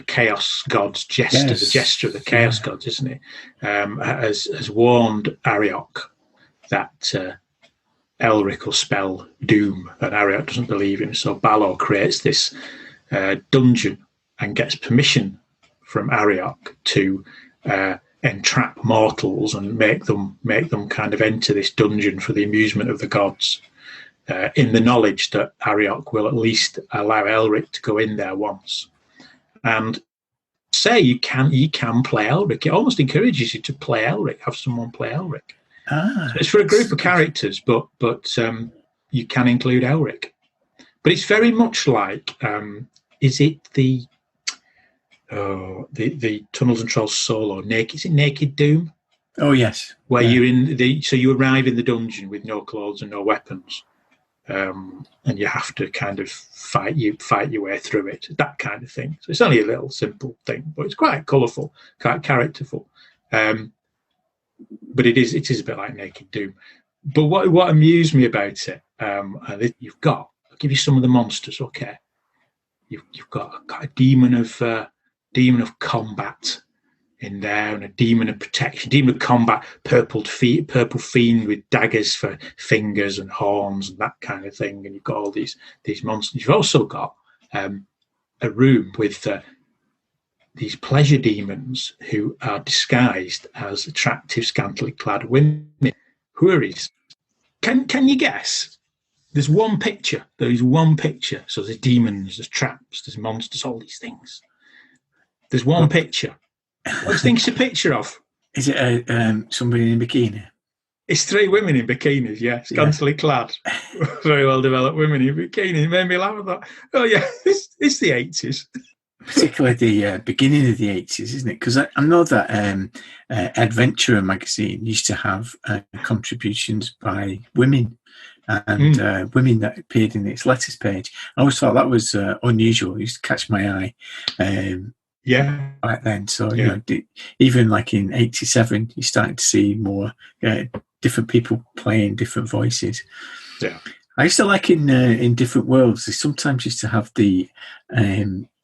Chaos God's jester, the jester of the Chaos Gods, isn't he? Has warned Ariok that Elric will spell doom, and Ariok doesn't believe him. So Balor creates this dungeon and gets permission from Ariok to entrap mortals and make them kind of enter this dungeon for the amusement of the gods, in the knowledge that Ariok will at least allow Elric to go in there once. And say you can play Elric. It almost encourages you to play Elric, have someone play Elric. So it's for a group of characters, but you can include Elric. But it's very much like, is it the Tunnels and Trolls solo? Is it Naked Doom? Oh yes. Where you're you arrive in the dungeon with no clothes and no weapons. And you have to kind of fight your way through it, that kind of thing. So it's only a little simple thing, but it's quite colourful, quite characterful. But it is a bit like Naked Doom. But what amused me about it, I'll give you some of the monsters. Okay, you've got a demon of combat in there, and a demon of protection, demon of combat, purple fiend with daggers for fingers and horns and that kind of thing. And you've got all these monsters. You've also got a room with these pleasure demons who are disguised as attractive, scantily clad women, houris. Can you guess? There's one picture. There is one picture. So there's demons, there's traps, there's monsters, all these things. There's one picture. What do you think it's a picture of? Is it somebody in a bikini? It's three women in bikinis, yeah, scantily clad, very well developed women in bikinis. It made me laugh. I thought, oh yeah, it's the 80s. Particularly the beginning of the 80s, isn't it? Because I know that Adventurer magazine used to have contributions by women and women that appeared in its letters page. I always thought that was unusual. It used to catch my eye. Back then. So, you know, even like in 87, you're starting to see more different people playing different voices. Yeah. I used to like in Different Worlds, they sometimes used to have the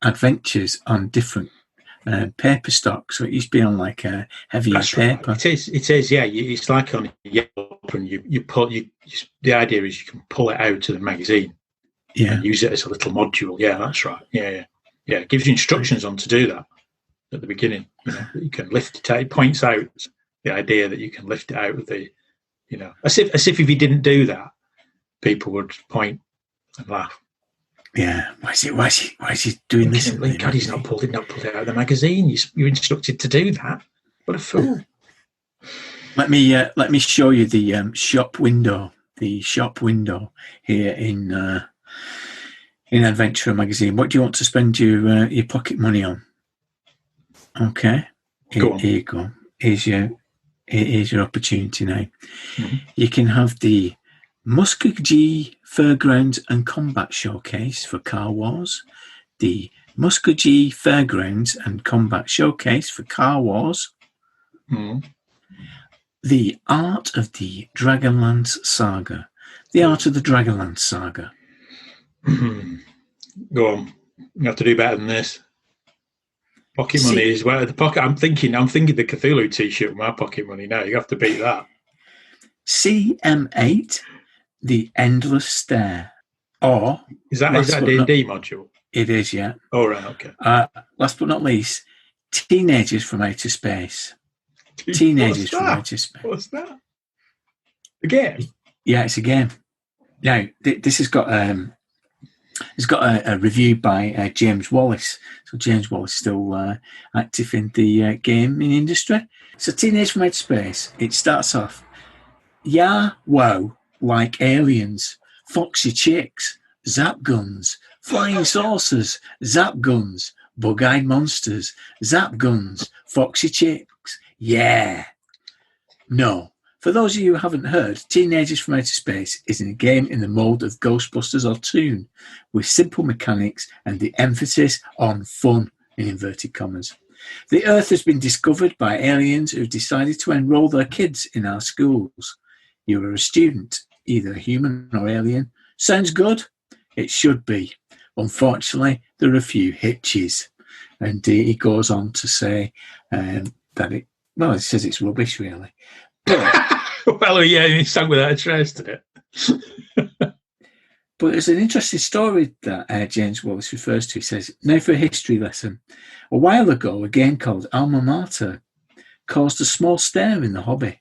adventures on different paper stock. So it used to be on like a heavier paper. Right. It is, yeah. It's like on a yellow and the idea is you can pull it out of the magazine and use it as a little module. Yeah, that's right. Yeah. It gives you instructions on to do that at the beginning. You know, you can lift it out. It points out the idea that you can lift it out of the, you know, as if if you didn't do that, people would point and laugh. Yeah, why is he doing this? God, he's not pulled it out of the magazine. You're instructed to do that. What a fool! Let me show you the shop window. The shop window here in Adventurer magazine. What do you want to spend your pocket money on? Okay, here you go. Here's your opportunity now. Mm-hmm. You can have the Muskogee Fairgrounds and Combat Showcase for Car Wars, the Muskogee Fairgrounds and Combat Showcase for Car Wars, the Art of the Dragonlance Saga, the Art of the Dragonlance Saga. Go on, you have to do better than this. Pocket money is where the pocket. I'm thinking the Cthulhu T-shirt with my pocket money now. You have to beat that. CM8. The Endless Stare. Or is that D&D module? It is, yeah. Oh, right, okay. Last but not least, Teenagers from Outer Space. Teenagers from Outer Space. What's that? A game? Yeah, it's a game. Now, this has got a review by James Wallace. So James Wallace is still active in the gaming industry. So Teenagers from Outer Space, it starts off, wow, like aliens, foxy chicks, zap guns, flying saucers, zap guns, bug-eyed monsters, zap guns, foxy chicks. Yeah. No. For those of you who haven't heard, Teenagers from Outer Space is a game in the mould of Ghostbusters or Toon, with simple mechanics and the emphasis on fun, in inverted commas. The Earth has been discovered by aliens who've decided to enroll their kids in our schools. You are a student, either human or alien. Sounds good? It should be. Unfortunately, there are a few hitches. And he goes on to say that it says it's rubbish, really. But, well, yeah, he sang without a trace, didn't it? But there's an interesting story that James Wallace refers to. He says, now for a history lesson. A while ago, a game called Alma Mater caused a small stir in the hobby.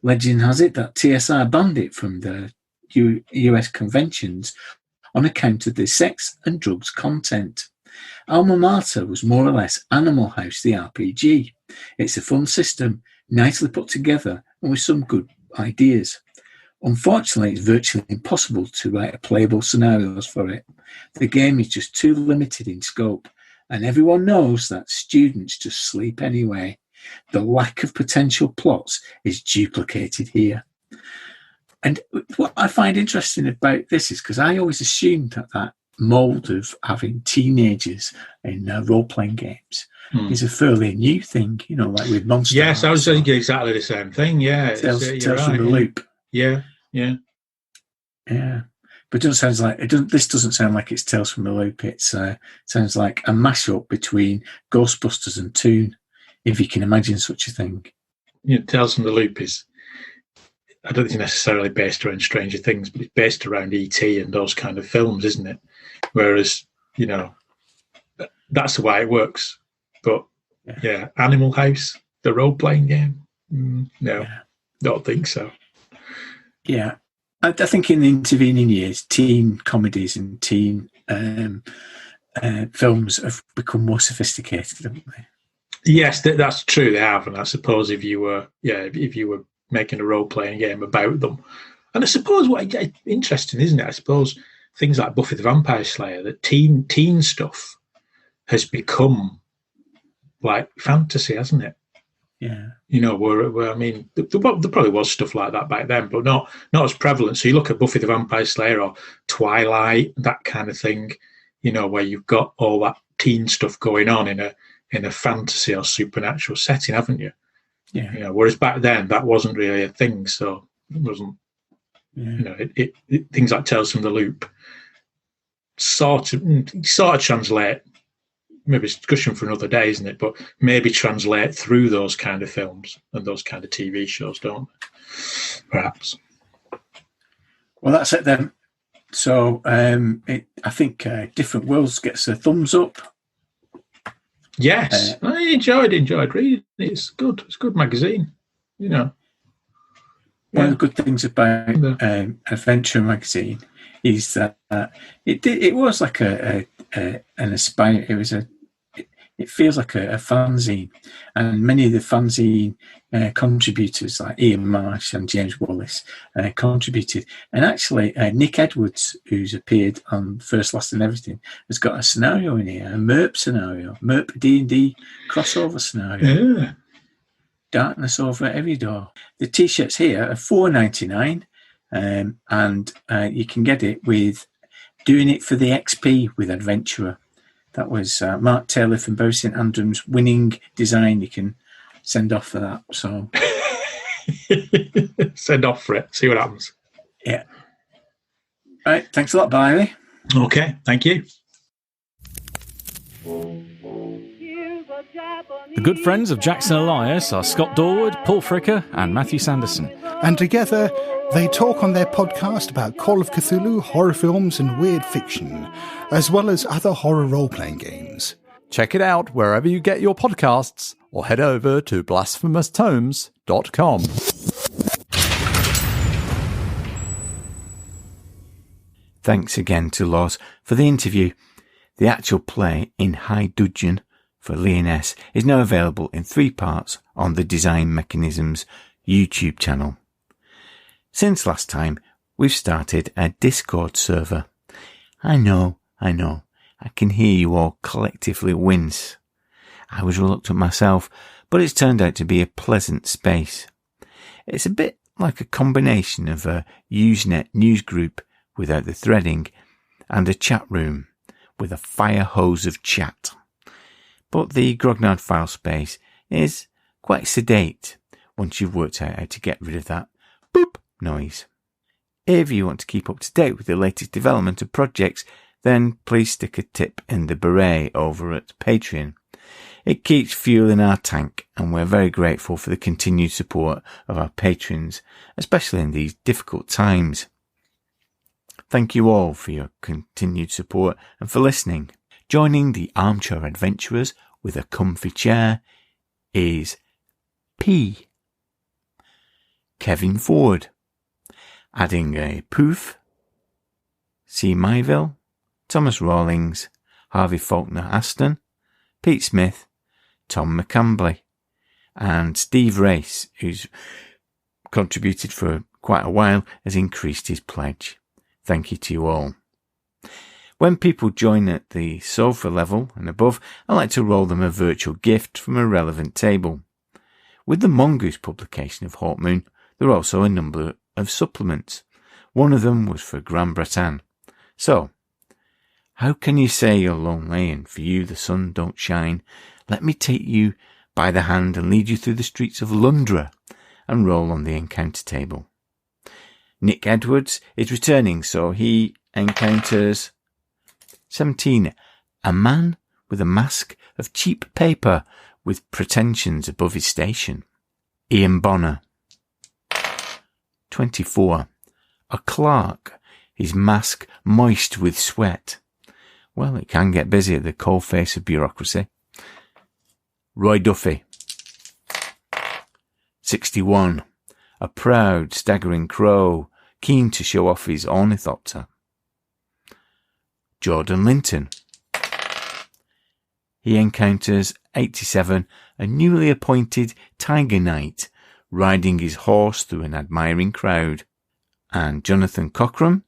Legend has it that TSR banned it from the US conventions on account of the sex and drugs content. Alma Mater was more or less Animal House, the RPG. It's a fun system, nicely put together and with some good ideas. Unfortunately, it's virtually impossible to write playable scenarios for it. The game is just too limited in scope, and everyone knows that students just sleep anyway. The lack of potential plots is duplicated here. And what I find interesting about this is because I always assumed that mould of having teenagers in role-playing games is a fairly new thing, you know, like with Monster. Yes, I was thinking exactly the same thing, yeah. Tales from the Loop. Yeah. But it doesn't sound like this doesn't sound like it's Tales from the Loop. It sounds like a mashup between Ghostbusters and Toon, if you can imagine such a thing. Yeah, Tales from the Loop is, I don't think it's necessarily based around Stranger Things, but it's based around E.T. and those kind of films, isn't it? Whereas, you know, that's the way it works. But, yeah, Animal House, the role-playing game? Don't think so. Yeah. I think in the intervening years, teen comedies and teen films have become more sophisticated, haven't they? Yes, that's true. They have, and I suppose if you were making a role-playing game about them. And I suppose interesting, isn't it? I suppose things like Buffy the Vampire Slayer, that teen stuff has become like fantasy, hasn't it? Yeah. Where I mean, there probably was stuff like that back then, but not as prevalent. So you look at Buffy the Vampire Slayer or Twilight, that kind of thing, where you've got all that teen stuff going on in a fantasy or supernatural setting, haven't you? Yeah. Whereas back then that wasn't really a thing, so it wasn't. Yeah. Things like Tales from the Loop sort of translate. Maybe it's a discussion for another day, isn't it? But maybe translate through those kind of films and those kind of TV shows, don't they? Perhaps. Well, that's it then. So I think Different Worlds gets a thumbs up. Yes, I enjoyed reading it. It's good. It's a good magazine. One of the good things about Adventure magazine is that it was like an aspire. It feels like a fanzine, and many of the fanzine contributors like Ian Marsh and James Wallace contributed. And actually, Nick Edwards, who's appeared on First, Last, and Everything, has got a scenario in here, a MERP scenario, MERP D&D crossover scenario. Yeah. Darkness Over Every Door. The T-shirts here are $4.99, and you can get it with Doing It for the XP with Adventurer. That was Mark Taylor from Bury St Andrews winning design. You can send off for that. So send off for it. See what happens. Yeah. All right. Thanks a lot, Biley. Okay. Thank you. The good friends of Jackson Elias are Scott Dorwood, Paul Fricker, and Matthew Sanderson. And together, they talk on their podcast about Call of Cthulhu, horror films, and weird fiction, as well as other horror role-playing games. Check it out wherever you get your podcasts, or head over to blasphemoustomes.com. Thanks again to Loz for the interview. The actual play in High Dudgeon for Lyoness is now available in 3 parts on the Design Mechanisms YouTube channel. Since last time, we've started a Discord server. I know, I can hear you all collectively wince. I was reluctant myself, but it's turned out to be a pleasant space. It's a bit like a combination of a Usenet news group without the threading and a chat room with a fire hose of chat. But the Grognard file space is quite sedate once you've worked out how to get rid of that boop noise. If you want to keep up to date with the latest development of projects, then please stick a tip in the beret over at Patreon. It keeps fuel in our tank, and we're very grateful for the continued support of our patrons, especially in these difficult times. Thank you all for your continued support and for listening. Joining the Armchair Adventurers with a comfy chair is P. Kevin Ford. Adding a poof, C. Myville, Thomas Rawlings, Harvey Faulkner Aston, Pete Smith, Tom McCambly, and Steve Race, who's contributed for quite a while, has increased his pledge. Thank you to you all. When people join at the sofa level and above, I like to roll them a virtual gift from a relevant table. With the Mongoose publication of Hawkmoon, there are also a number of supplements. One of them was for Gran Breton. So, how can you say you're lonely and for you the sun don't shine? Let me take you by the hand and lead you through the streets of Lundra and roll on the encounter table. Nick Edwards is returning, so he encounters 17. A man with a mask of cheap paper with pretensions above his station. Ian Bonner. 24. A clerk, his mask moist with sweat. Well, it can get busy at the coalface of bureaucracy. Roy Duffy. 61. A proud, staggering crow, keen to show off his ornithopter. Jordan Linton. He encounters 87, a newly appointed Tiger Knight, riding his horse through an admiring crowd. And Jonathan Cockram,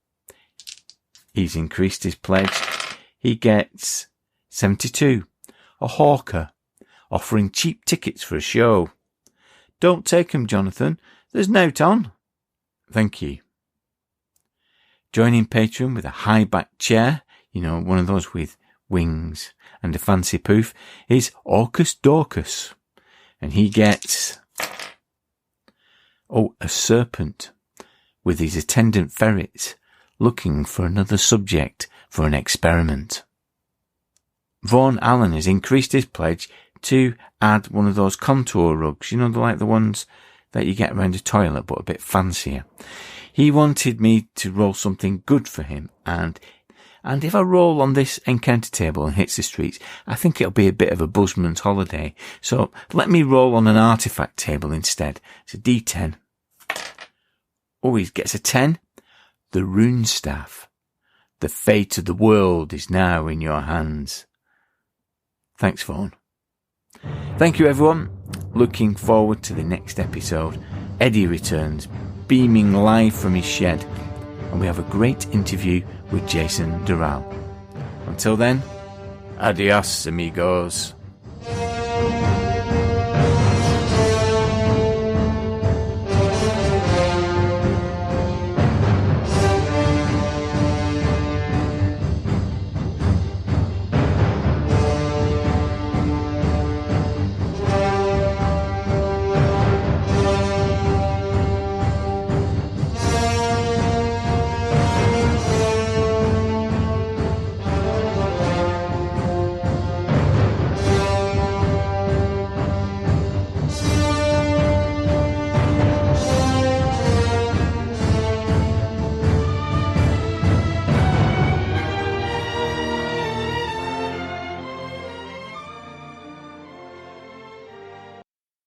he's increased his pledge. He gets 72. A hawker, offering cheap tickets for a show. Don't take 'em, Jonathan. There's nought on. Thank you. Joining Patreon with a high-backed chair, one of those with wings and a fancy poof, is Orcus Dorcas. And he gets, a serpent with his attendant ferrets looking for another subject for an experiment. Vaughan Allen has increased his pledge to add one of those contour rugs, like the ones that you get around a toilet but a bit fancier. He wanted me to roll something good for him, and if I roll on this encounter table and hits the streets, I think it'll be a bit of a buzzman's holiday. So let me roll on an artifact table instead. It's a D10. Oh, he gets a 10. The rune staff. The fate of the world is now in your hands. Thanks, Vaughan. Thank you, everyone. Looking forward to the next episode. Eddie returns, beaming live from his shed, and we have a great interview with Jason Doral. Until then, adios, amigos.